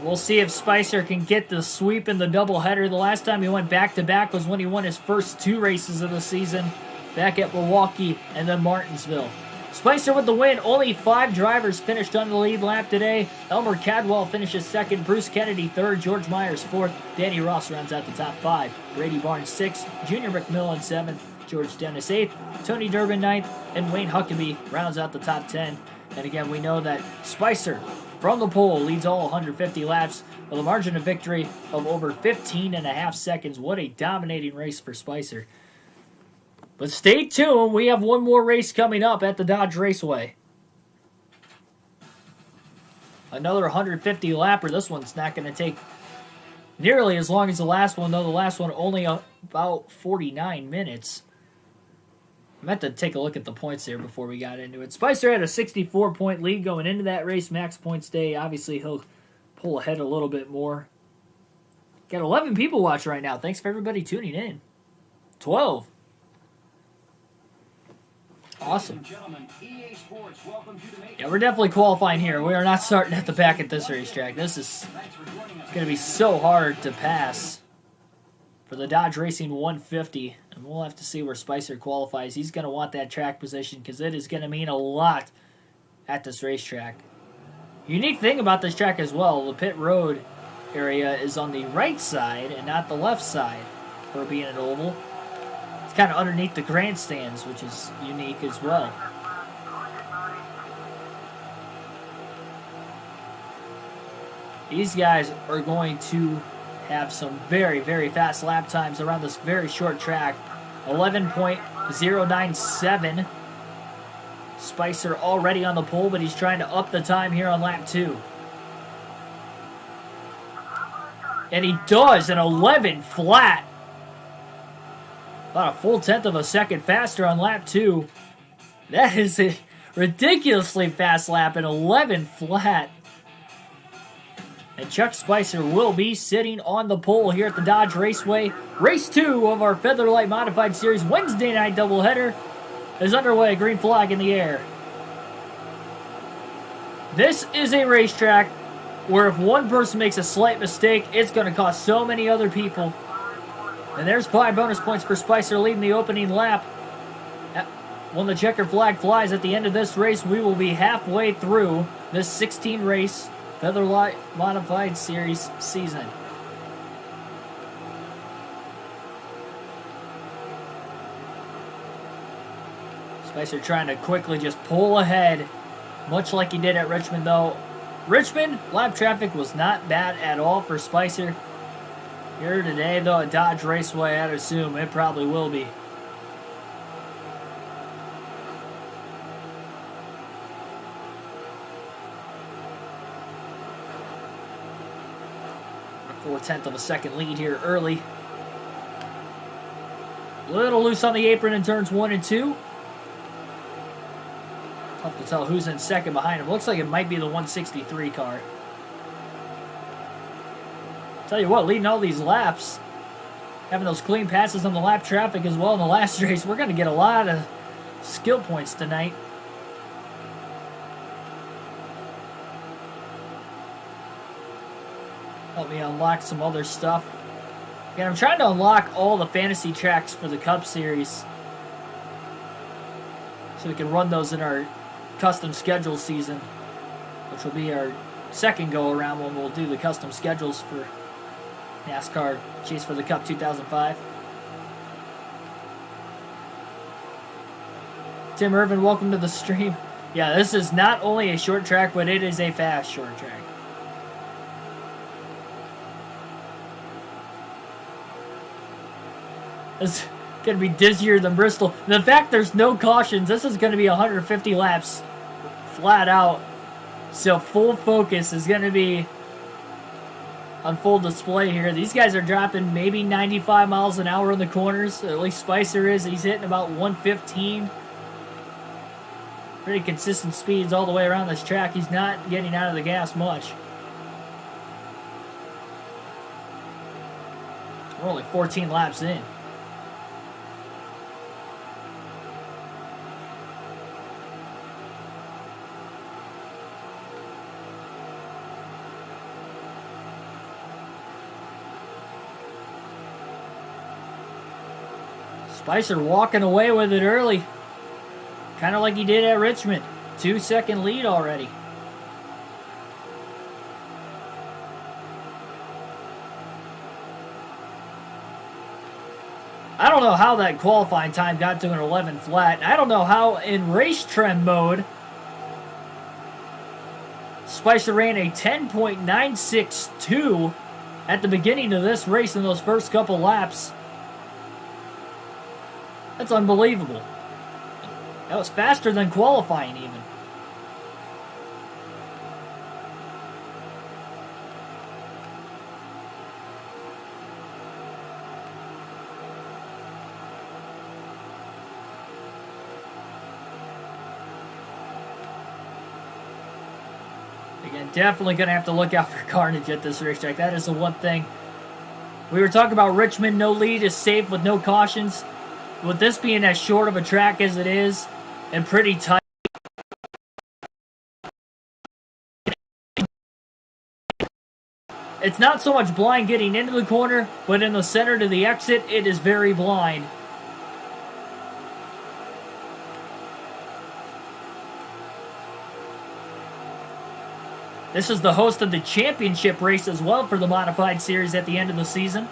We'll see if Spicer can get the sweep in the doubleheader. The last time he went back-to-back was when he won his first 2 races of the season, back at Milwaukee and then Martinsville. Spicer with the win. Only 5 drivers finished on the lead lap today. Elmer Cadwell finishes 2nd, Bruce Kennedy 3rd, George Myers 4th, Danny Ross rounds out the top 5, Brady Barnes 6th, Junior McMillan 7th, George Dennis 8th, Tony Durbin 9th, and Wayne Huckabee rounds out the top 10. And again, we know that Spicer from the pole leads all 150 laps with a margin of victory of over 15.5 seconds. What a dominating race for Spicer. But stay tuned. We have one more race coming up at the Dodge Raceway. Another 150 lapper. This one's not going to take nearly as long as the last one, though. The last one only about 49 minutes. I meant to take a look at the points here before we got into it. Spicer had a 64-point lead going into that race. Max points day. Obviously, he'll pull ahead a little bit more. Got 11 people watching right now. Thanks for everybody tuning in. 12. Awesome. Yeah, we're definitely qualifying here. We are not starting at the back at this racetrack. This is going to be so hard to pass for the Dodge Racing 150. And we'll have to see where Spicer qualifies. He's going to want that track position because it is going to mean a lot at this racetrack. Unique thing about this track as well, the pit road area is on the right side and not the left side for being an oval. It's kind of underneath the grandstands, which is unique as well. These guys are going to have some very, very fast lap times around this very short track. 11.097. Spicer already on the pole, but he's trying to up the time here on lap 2. And he does an 11 flat. About a full 1/10 of a second faster on lap 2. That is a ridiculously fast lap, an 11 flat. And Chuck Spicer will be sitting on the pole here at the Dodge Raceway. Race 2 of our Featherlite Modified Series Wednesday night doubleheader is underway. Green flag in the air. This is a racetrack where if one person makes a slight mistake, it's going to cost so many other people. And there's 5 bonus points for Spicer leading the opening lap. When the checker flag flies at the end of this race, we will be halfway through this 16-race Featherlite Modified Series season. Spicer trying to quickly just pull ahead, much like he did at Richmond, though. Richmond, lap traffic was not bad at all for Spicer. Here today, though, at Dodge Raceway, I'd assume it probably will be. A 4/10 of a second lead here early. Little loose on the apron in turns 1 and 2. Tough to tell who's in second behind him. Looks like it might be the 163 car. Tell you what, leading all these laps, having those clean passes on the lap traffic as well in the last race, we're going to get a lot of skill points tonight. Help me unlock some other stuff. Again, I'm trying to unlock all the fantasy tracks for the Cup Series so we can run those in our custom schedule season, which will be our second go-around when we'll do the custom schedules for NASCAR Chase for the Cup 2005. Tim Irvin, welcome to the stream. Yeah, this is not only a short track, but it is a fast short track. going to be dizzier than Bristol. And the fact there's no cautions, this is going to be 150 laps flat out. So full focus is going to be on full display here. These guys are dropping maybe 95 miles an hour in the corners. At least Spicer is. He's hitting about 115. Pretty consistent speeds all the way around this track. He's not getting out of the gas much. We're only 14 laps in. Spicer walking away with it early. Kind of like he did at Richmond. 2-second lead already. I don't know how that qualifying time got to an 11 flat. I don't know how in race trend mode Spicer ran a 10.962 at the beginning of this race in those first couple laps. That's unbelievable. That was faster than qualifying even. Again, definitely going to have to look out for carnage at this racetrack. That is the one thing. We were talking about Richmond, no lead is safe with no cautions. With this being as short of a track as it is, and pretty tight, it's not so much blind getting into the corner, but in the center to the exit, it is very blind. This is the host of the championship race as well for the modified series at the end of the season.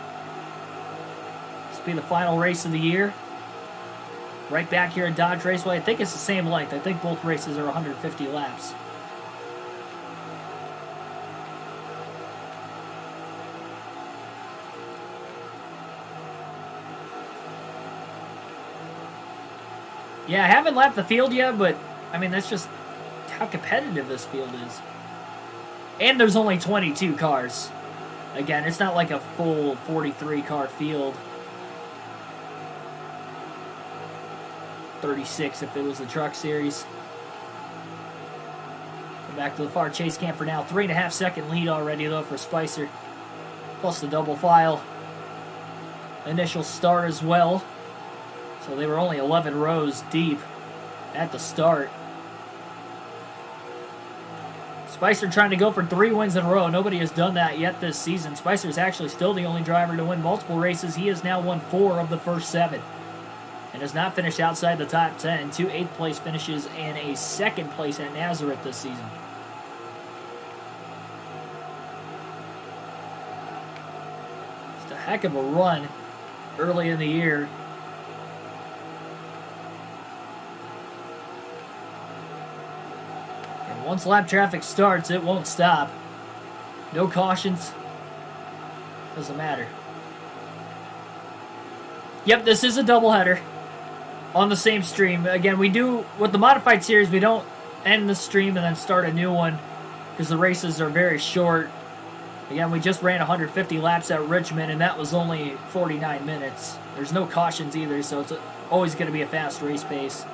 This will be the final race of the year. Right back here at Dodge Raceway. I think it's the same length. I think both races are 150 laps. Yeah, I haven't lapped the field yet, but, I mean, that's just how competitive this field is. And there's only 22 cars. Again, it's not like a full 43-car field. 36 if it was the truck series. Come back to the far chase cam for now. 3.5 second lead already, though, for Spicer. Plus the double file initial start as well. So they were only 11 rows deep at the start. Spicer trying to go for 3 wins in a row. Nobody has done that yet this season. Spicer is actually still the only driver to win multiple races. He has now won 4 of the first 7. And has not finished outside the top 10. 2 8th place finishes and a 2nd place at Nazareth this season. Just a heck of a run early in the year. And once lap traffic starts, it won't stop. No cautions. Doesn't matter. Yep, this is a doubleheader on the same stream. Again, we do, with the modified series, we don't end the stream and then start a new one because the races are very short. Again, we just ran 150 laps at Richmond, and that was only 49 minutes. There's no cautions either, so it's always going to be a fast race pace.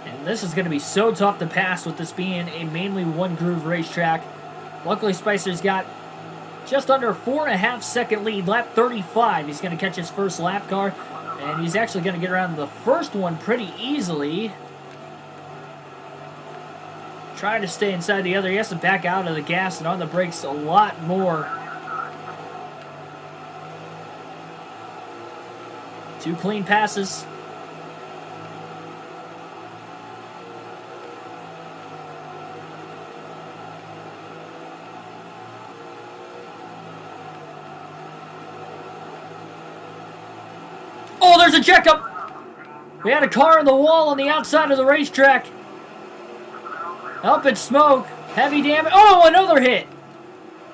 And this is going to be so tough to pass with this being a mainly one-groove racetrack. Luckily, Spicer's got just under a 4.5 second lead. Lap 35, he's going to catch his first lap car. And he's actually going to get around the first one pretty easily. Trying to stay inside the other. He has to back out of the gas and on the brakes a lot more. 2 clean passes. Oh, there's a checkup. We had a car in the wall on the outside of the racetrack. Up in smoke. Heavy damage. Oh, another hit.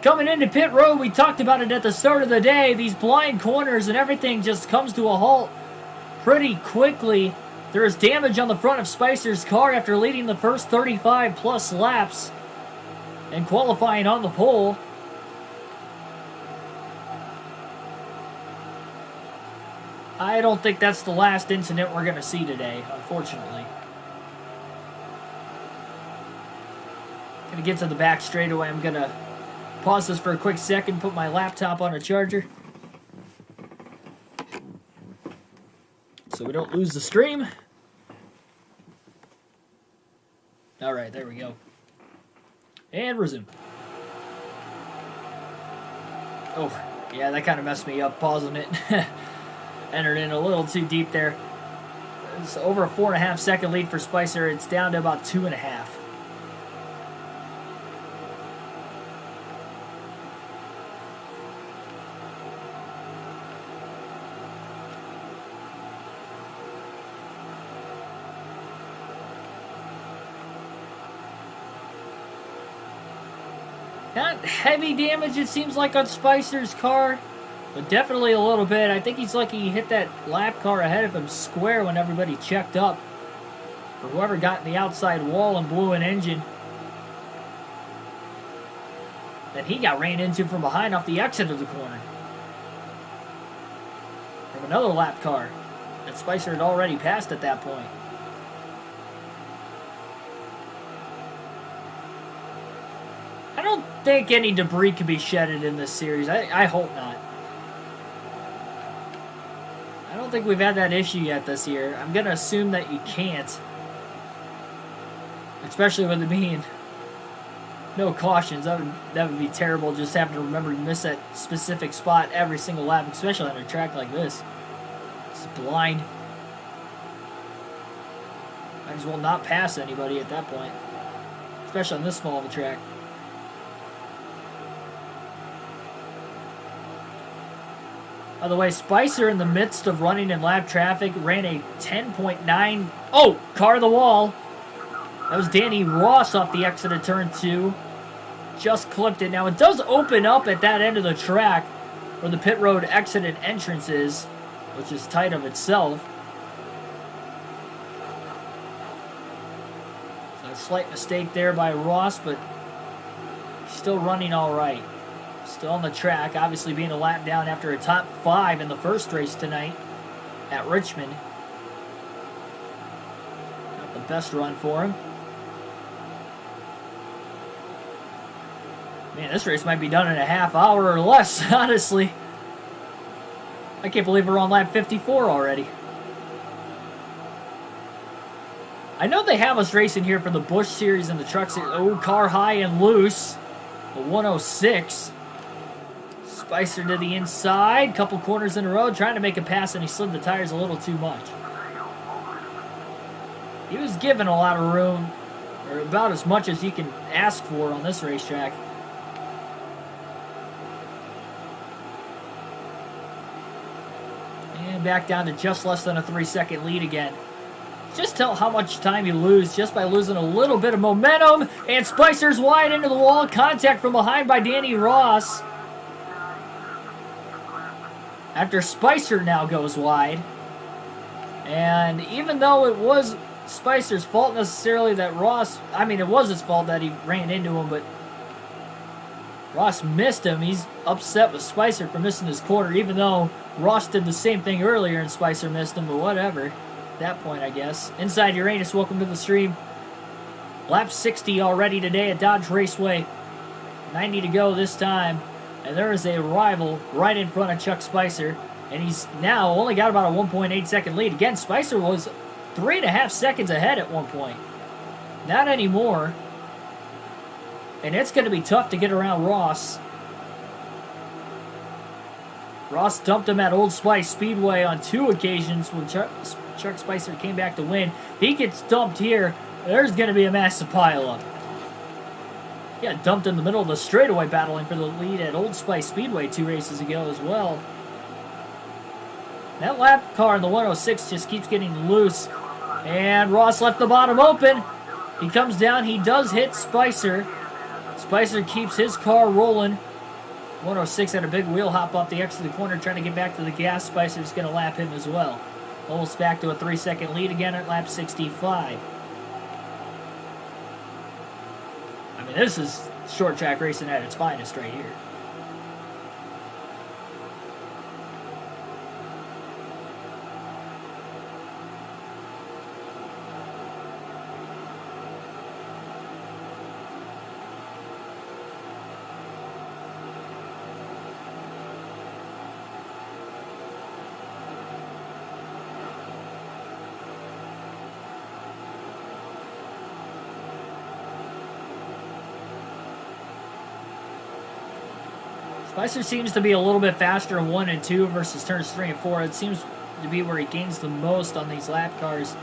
Coming into pit road, we talked about it at the start of the day. These blind corners and everything just comes to a halt pretty quickly. There is damage on the front of Spicer's car after leading the first 35 plus laps and qualifying on the pole. I don't think that's the last incident we're going to see today, unfortunately. Going to get to the back straightaway. I'm going to pause this for a quick second, put my laptop on a charger so we don't lose the stream. Alright, there we go. And resume. Oh, yeah, that kind of messed me up, pausing it. Entered in a little too deep there. It's over a 4.5 second lead for Spicer. It's down to about 2.5. Not heavy damage, it seems like, on Spicer's car, but definitely a little bit. I think he's lucky he hit that lap car ahead of him square when everybody checked up. Or whoever got in the outside wall and blew an engine. Then he got ran into from behind off the exit of the corner. From another lap car that Spicer had already passed at that point. I don't think any debris can be shedded in this series. I hope not. I don't think we've had that issue yet this year. I'm going to assume that you can't. Especially with it being no cautions. That would be terrible, just having to remember to miss that specific spot every single lap, especially on a track like this. It's blind. Might as well not pass anybody at that point. Especially on this small of a track. By the way, Spicer, in the midst of running in lap traffic, ran a 10.9... Oh! Car of the wall. That was Danny Ross off the exit of turn 2. Just clipped it. Now, it does open up at that end of the track where the pit road exit and entrance is, which is tight of itself. So a slight mistake there by Ross, but still running all right. Still on the track, obviously being a lap down after a top 5 in the first race tonight at Richmond. Not the best run for him. Man, this race might be done in a half hour or less, honestly. I can't believe we're on lap 54 already. I know they have us racing here for the Busch Series and the Truck Series. Oh, car high and loose. A 106. Spicer to the inside, couple corners in a row, trying to make a pass, and he slid the tires a little too much. He was given a lot of room, or about as much as he can ask for on this racetrack. And back down to just less than a 3-second lead again. Just tell how much time you lose just by losing a little bit of momentum, and Spicer's wide into the wall, contact from behind by Danny Ross. After Spicer now goes wide. And even though it was Spicer's fault necessarily that Ross... I mean, it was his fault that he ran into him, but Ross missed him. He's upset with Spicer for missing his corner, even though Ross did the same thing earlier and Spicer missed him, but whatever. At that point, I guess. Inside Uranus, welcome to the stream. Lap 60 already today at Dodge Raceway. 90 to go this time. And there is a rival right in front of Chuck Spicer. And he's now only got about a 1.8 second lead. Again, Spicer was 3.5 seconds ahead at one point. Not anymore. And it's going to be tough to get around Ross. Ross dumped him at Old Spice Speedway on 2 occasions when Chuck Spicer came back to win. If he gets dumped here, there's going to be a massive pileup. He got dumped in the middle of the straightaway battling for the lead at Old Spice Speedway 2 races ago as well. That lap car in the 106 just keeps getting loose. And Ross left the bottom open. He comes down. He does hit Spicer. Spicer keeps his car rolling 106 had a big wheel hop off the exit of the corner trying to get back to the gas. Spicer's going to lap him as well. Almost back to a 3-second lead again at lap 65. I mean, this is short track racing at its finest right here. Spicer seems to be a little bit faster in 1 and 2 versus turns 3 and 4. It seems to be where he gains the most on these lap cars.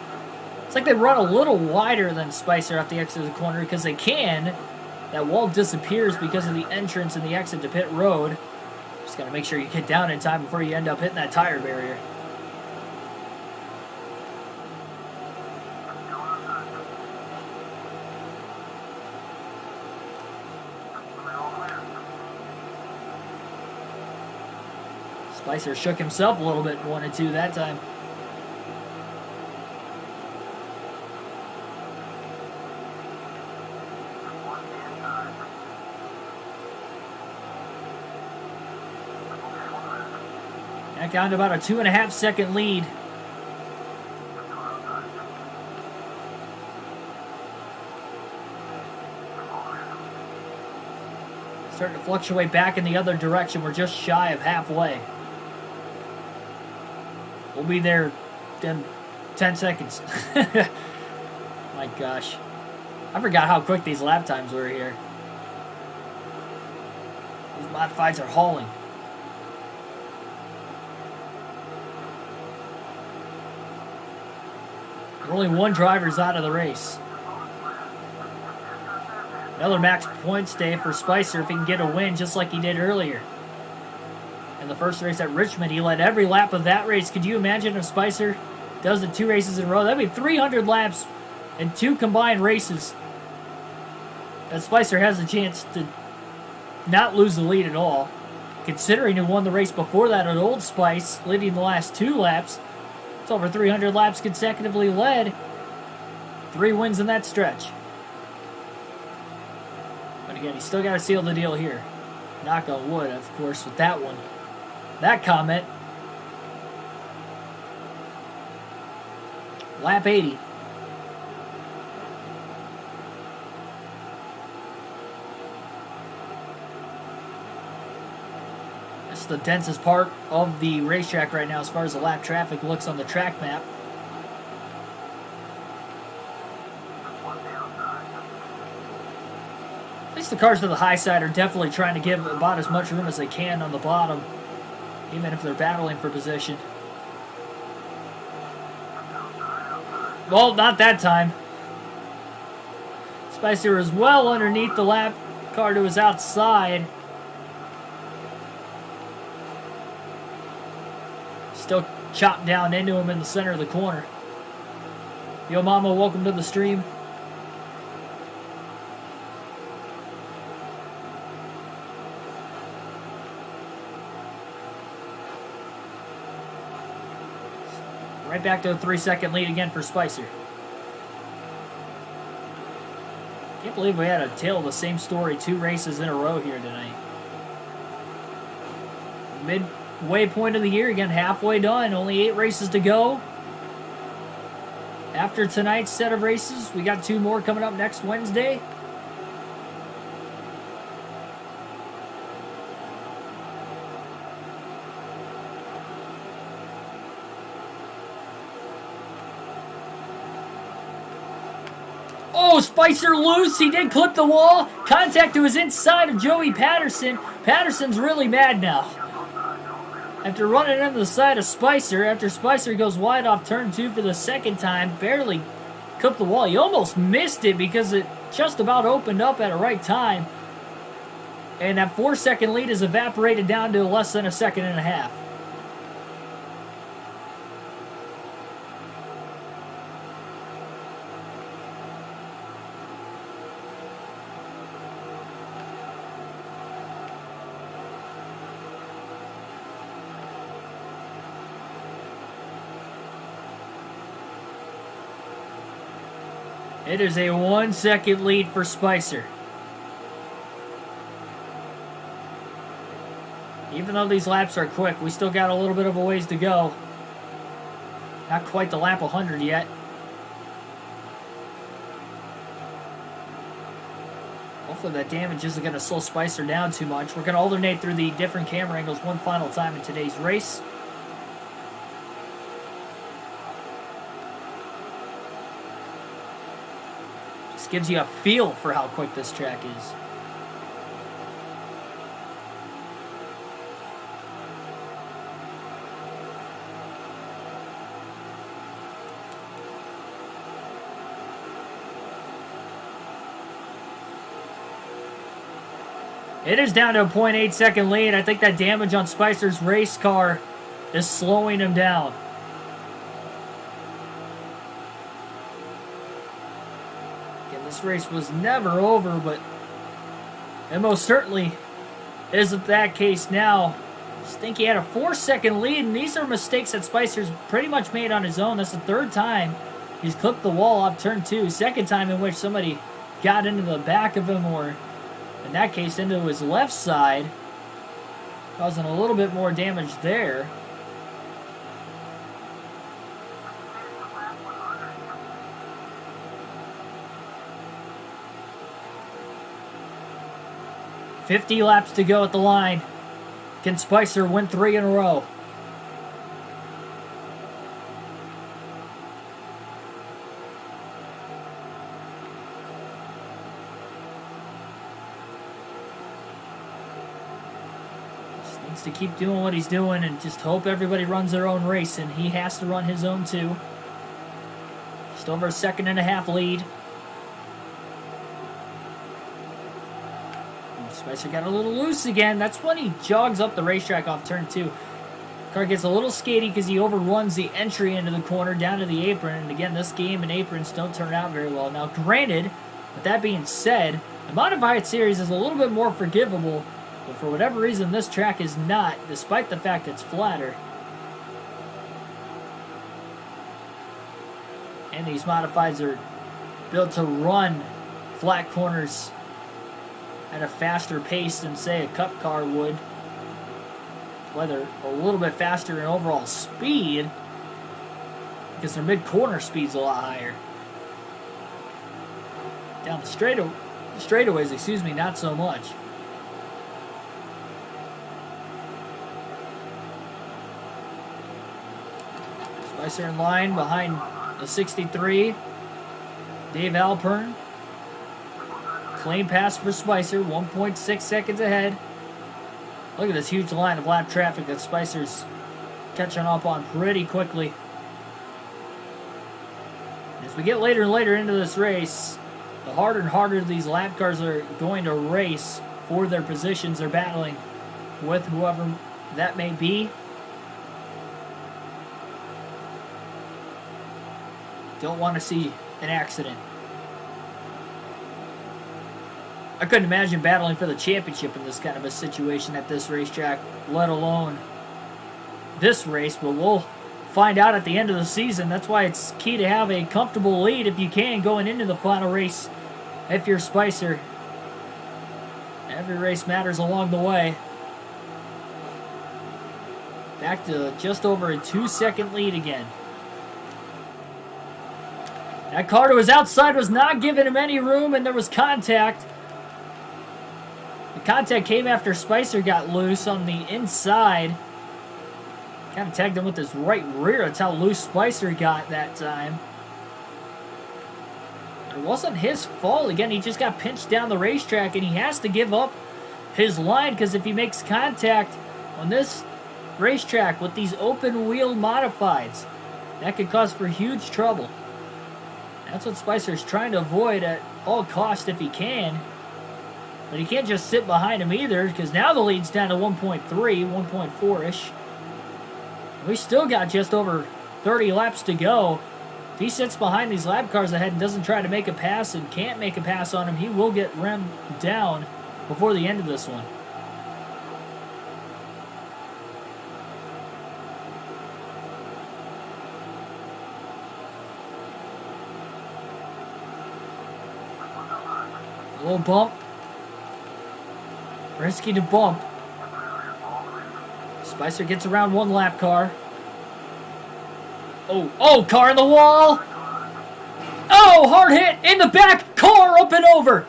It's like they run a little wider than Spicer off the exit of the corner because they can. That wall disappears because of the entrance and the exit to pit road. Just got to make sure you get down in time before you end up hitting that tire barrier. Spicer shook himself a little bit in 1 and 2 that time. Back down to about a 2.5-second lead. Starting to fluctuate back in the other direction. We're just shy of halfway. We'll be there in 10 seconds. My gosh. I forgot how quick these lap times were here. These modifieds are hauling. Only one driver's out of the race. Another max points day for Spicer if he can get a win just like he did earlier. In the first race at Richmond, he led every lap of that race. Could you imagine if Spicer does it 2 races in a row? That'd be 300 laps in 2 combined races. And Spicer has a chance to not lose the lead at all. Considering he won the race before that at Old Spice, leading the last 2 laps. It's over 300 laps consecutively led. 3 wins in that stretch. But again, he's still got to seal the deal here. Knock on wood, of course, with that one. That comment. Lap 80. This is the densest part of the racetrack right now as far as the lap traffic looks on the track map. At least the cars to the high side are definitely trying to give about as much room as they can on the bottom, even if they're battling for position. Well, not that time. Spicer is well underneath the lap car to his outside. Still chopped down into him in the center of the corner. Yo mama, welcome to the stream. Right back to a 3-second lead again for Spicer. Can't believe we had a tale of the same story 2 races in a row here tonight. Midway point of the year, again, halfway done. Only 8 races to go. After tonight's set of races, we got 2 more coming up next Wednesday. Oh, Spicer loose. He did clip the wall. Contact to his inside of Joey Patterson. Patterson's really mad now. After running into the side of Spicer, after Spicer goes wide off turn 2 for the second time, barely clipped the wall. He almost missed it because it just about opened up at the right time. And that 4-second lead is evaporated down to less than a second and a half. It is a 1 second lead for Spicer. Even though these laps are quick, we still got a little bit of a ways to go. Not quite the lap 100 yet. Hopefully that damage isn't going to slow Spicer down too much. We're going to alternate through the different camera angles one final time in today's race. Just gives you a feel for how quick this track is. It is down to a 0.8 second lead. I think that damage on Spicer's race car is slowing him down. Again, this race was never over, but it most certainly isn't that case now. I just think he had a 4 second lead, and these are mistakes that Spicer's pretty much made on his own. That's the third time he's clipped the wall off turn 2. Second time in which somebody got into the back of him, or in that case, into his left side, causing a little bit more damage there. $50 laps to go at the line. Can Spicer win 3 in a row? To keep doing what he's doing and just hope everybody runs their own race, and he has to run his own too. Just over a 1.5 second lead. And Spicer got a little loose again. That's when he jogs up the racetrack off turn 2. Car gets a little skatey because he overruns the entry into the corner down to the apron, and again, this game and aprons don't turn out very well. Now granted, with that being said, the Modified Series is a little bit more forgivable. But for whatever reason, this track is not, despite the fact it's flatter. And these modifieds are built to run flat corners at a faster pace than, say, a Cup car would. Whether a little bit faster in overall speed, because their mid-corner speed's a lot higher. Down the straightaways, not so much. Spicer in line behind the 63. Dave Alpern. Clean pass for Spicer. 1.6 seconds ahead. Look at this huge line of lap traffic that Spicer's catching up on pretty quickly. As we get later and later into this race, the harder and harder these lap cars are going to race for their positions. They're battling with whoever that may be. Don't want to see an accident. I couldn't imagine battling for the championship in this kind of a situation at this racetrack, let alone this race, but we'll find out at the end of the season. That's why it's key to have a comfortable lead if you can going into the final race if you're Spicer. Every race matters along the way. Back to just over a 2 second lead again. That car to his outside was not giving him any room, and there was contact. The contact came after Spicer got loose on the inside. Kind of tagged him with his right rear. That's how loose Spicer got that time. It wasn't his fault. Again, he just got pinched down the racetrack, and he has to give up his line, because if he makes contact on this racetrack with these open wheel modifieds, that could cause for huge trouble. That's what Spicer's trying to avoid at all costs if he can. But he can't just sit behind him either, because now the lead's down to 1.3, 1.4-ish. We still got just over 30 laps to go. If he sits behind these lap cars ahead and doesn't try to make a pass and can't make a pass on him, he will get rimmed down before the end of this one. little bump. Risky to bump. Spicer gets around one lap car. Oh, car in the wall. Oh, hard hit in the back. Car up and over.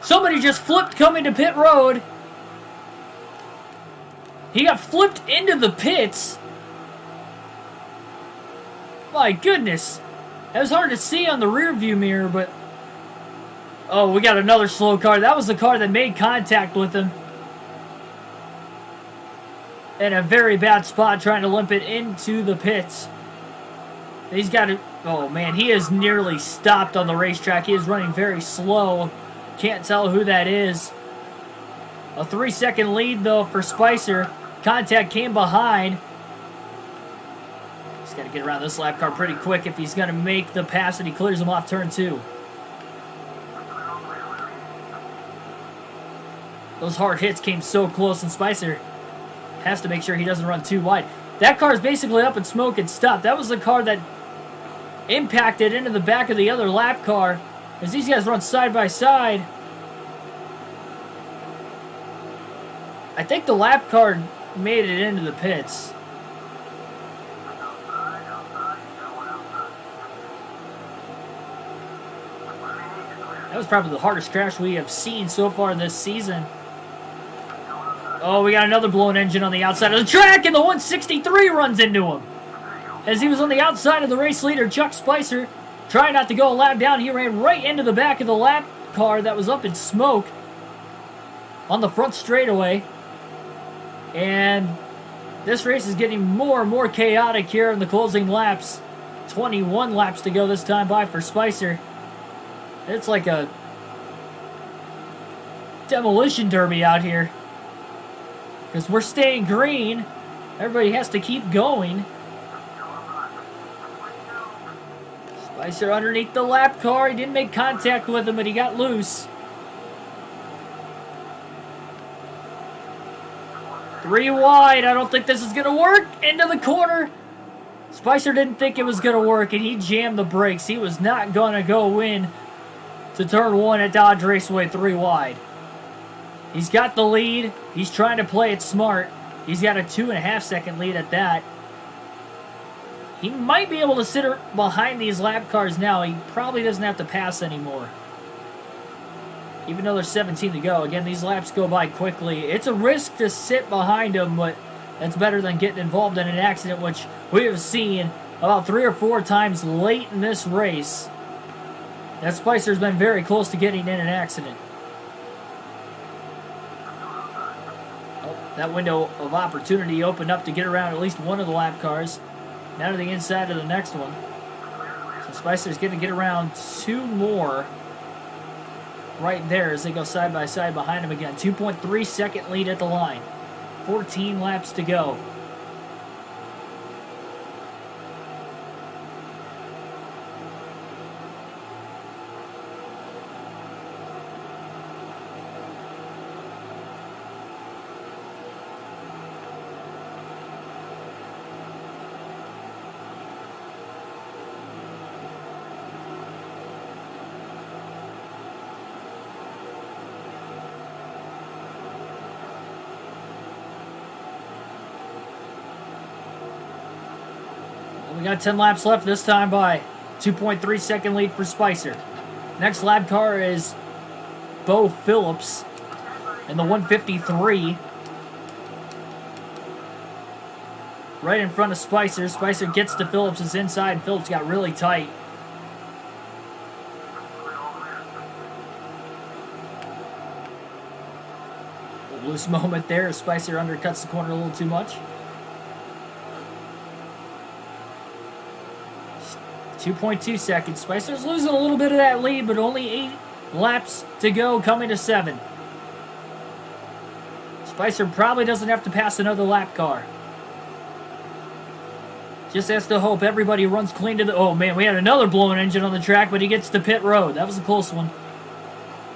Somebody just flipped coming to pit road. He got flipped into the pits. My goodness. That was hard to see on the rear view mirror, but... Oh, we got another slow car. That was the car that made contact with him. In a very bad spot, trying to limp it into the pits. He's got to... Oh, man, he is nearly stopped on the racetrack. He is running very slow. Can't tell who that is. A 3-second lead, though, for Spicer. Contact came behind. He's got to get around this lap car pretty quick if he's going to make the pass, and he clears him off turn 2. Those hard hits came so close, and Spicer has to make sure he doesn't run too wide. That car is basically up in smoke and stopped. That was the car that impacted into the back of the other lap car. As these guys run side by side. I think the lap car made it into the pits. That was probably the hardest crash we have seen so far this season. Oh, we got another blown engine on the outside of the track, and the 163 runs into him. As he was on the outside of the race leader, Chuck Spicer, trying not to go a lap down, he ran right into the back of the lap car that was up in smoke on the front straightaway. And this race is getting more and more chaotic here in the closing laps. 21 laps to go this time by for Spicer. It's like a demolition derby out here. Because we're staying green. Everybody has to keep going. Spicer underneath the lap car. He didn't make contact with him, but he got loose. 3 wide. I don't think this is going to work. Into the corner. Spicer didn't think it was going to work, and he jammed the brakes. He was not going to go in to turn 1 at Dodge Raceway 3 wide. He's got the lead. He's trying to play it smart. He's got a 2.5-second lead at that. He might be able to sit behind these lap cars now. He probably doesn't have to pass anymore. Even though there's 17 to go. Again, these laps go by quickly. It's a risk to sit behind him, but that's better than getting involved in an accident, which we have seen about 3 or 4 times late in this race. That Spicer's been very close to getting in an accident. That window of opportunity opened up to get around at least one of the lap cars. Now to the inside of the next one. So Spicer's going to get around 2 more right there as they go side by side behind him again. 2.3 second lead at the line. 14 laps to go. We got 10 laps left this time by 2.3 second lead for Spicer. Next lap car is Bo Phillips in the 153. Right in front of Spicer. Spicer gets to Phillips' inside, and Phillips got really tight. A loose moment there as Spicer undercuts the corner a little too much. 2.2 seconds. Spicer's losing a little bit of that lead, but only 8 laps to go, coming to 7. Spicer probably doesn't have to pass another lap car. Just has to hope everybody runs clean to the... Oh, man, we had another blown engine on the track, but he gets to pit road. That was a close one.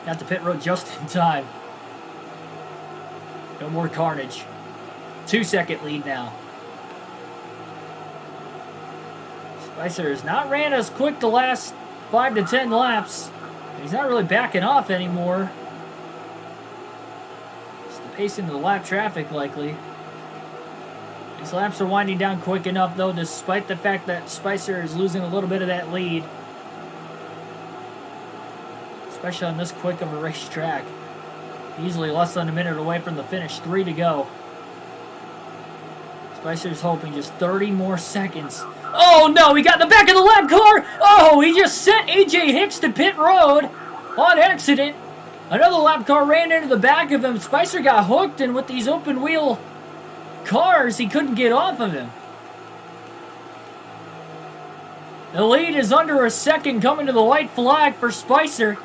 Got to pit road just in time. No more carnage. 2-second lead now. Spicer has not ran as quick the last 5 to 10 laps. He's not really backing off anymore. pacing the lap traffic likely. These laps are winding down quick enough, though, despite the fact that Spicer is losing a little bit of that lead. Especially on this quick of a racetrack. Easily less than a minute away from the finish. 3 to go. Spicer's hoping just 30 more seconds. Oh no, he got in the back of the lap car! Oh, he just sent AJ Hicks to pit road on accident. Another lap car ran into the back of him. Spicer got hooked, and with these open wheel cars, he couldn't get off of him. The lead is under a second coming to the white flag for Spicer.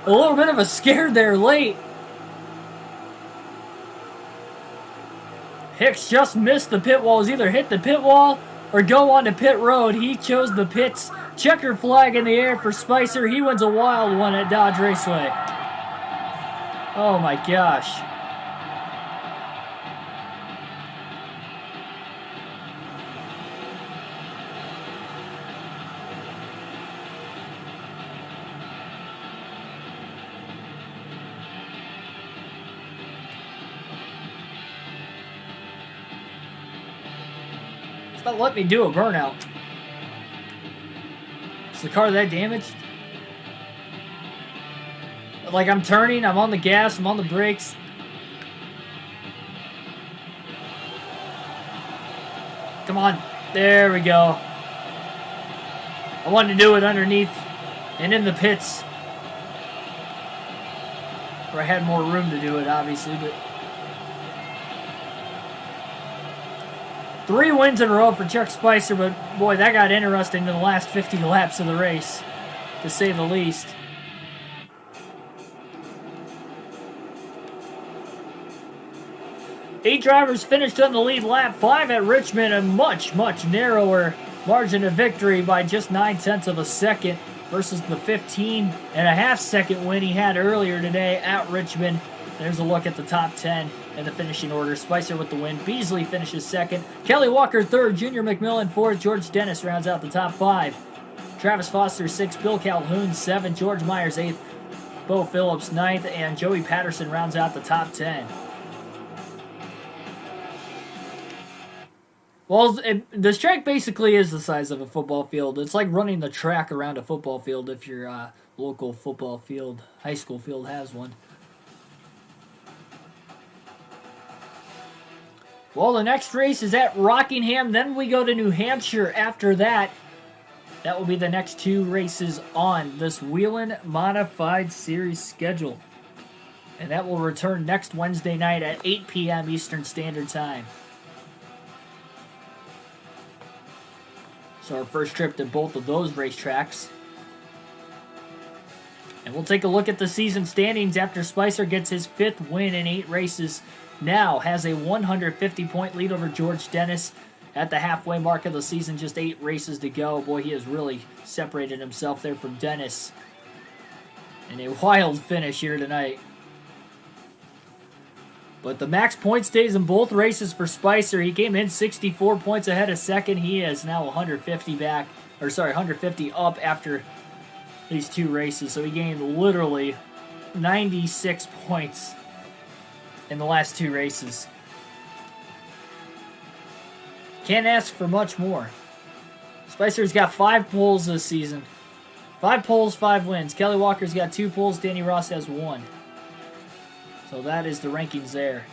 A little bit of a scare there late. Hicks just missed the pit wall. He's either hit the pit wall or go on to pit road. He chose the pits. Checker flag in the air for Spicer. He wins a wild one at Dodge Raceway. Oh my gosh. Not let me do a burnout. Is the car that damaged? Like, I'm turning, I'm on the gas, I'm on the brakes. Come on. There we go. I wanted to do it underneath and in the pits, where I had more room to do it, obviously, but 3 wins in a row for Chuck Spicer, but boy, that got interesting in the last 50 laps of the race, to say the least. Eight drivers finished on the lead lap 5 at Richmond, a much, much narrower margin of victory by just 9/10 of a second versus the 15.5 second win he had earlier today at Richmond. There's a look at the top 10 in the finishing order. Spicer with the win. Beasley finishes second. Kelly Walker third. Junior McMillan fourth. George Dennis rounds out the top 5. Travis Foster 6th. Bill Calhoun 7th. George Myers 8th. Bo Phillips 9th. And Joey Patterson rounds out the top 10. Well, this track basically is the size of a football field. It's like running the track around a football field if your local football field, high school field has one. Well, the next race is at Rockingham. Then we go to New Hampshire after that. That will be the next 2 races on this Whelen Modified Series schedule. And that will return next Wednesday night at 8 p.m. Eastern Standard Time. So our first trip to both of those racetracks. And we'll take a look at the season standings after Spicer gets his 5th win in 8 races. Now has a 150-point lead over George Dennis at the halfway mark of the season. Just 8 races to go. Boy, he has really separated himself there from Dennis. And a wild finish here tonight. But the max point stays in both races for Spicer. He came in 64 points ahead of second. He is now 150 up after these 2 races. So he gained literally 96 points in the last 2 races. Can't ask for much more. Spicer's got 5 poles this season. 5 poles, 5 wins. Kelly Walker's got 2 poles. Danny Ross has 1. So that is the rankings there.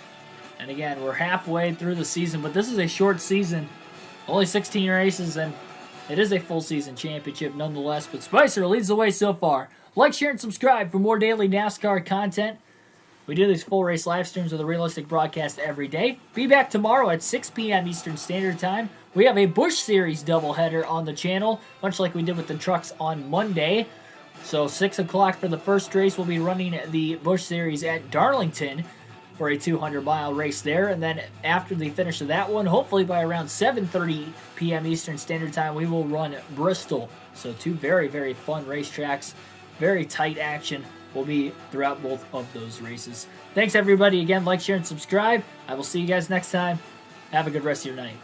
And again, we're halfway through the season, but this is a short season. Only 16 races, and it is a full season championship nonetheless. But Spicer leads the way so far. Like, share, and subscribe for more daily NASCAR content. We do these full race live streams with a realistic broadcast every day. Be back tomorrow at 6 p.m. Eastern Standard Time. We have a Busch Series doubleheader on the channel, much like we did with the trucks on Monday. So 6 o'clock for the first race, we'll be running the Busch Series at Darlington for a 200-mile race there. And then after the finish of that one, hopefully by around 7:30 p.m. Eastern Standard Time, we will run Bristol. So 2 very, very fun racetracks. Very tight action will be throughout both of those races. Thanks, everybody. Again, like, share, and subscribe. I will see you guys next time. Have a good rest of your night.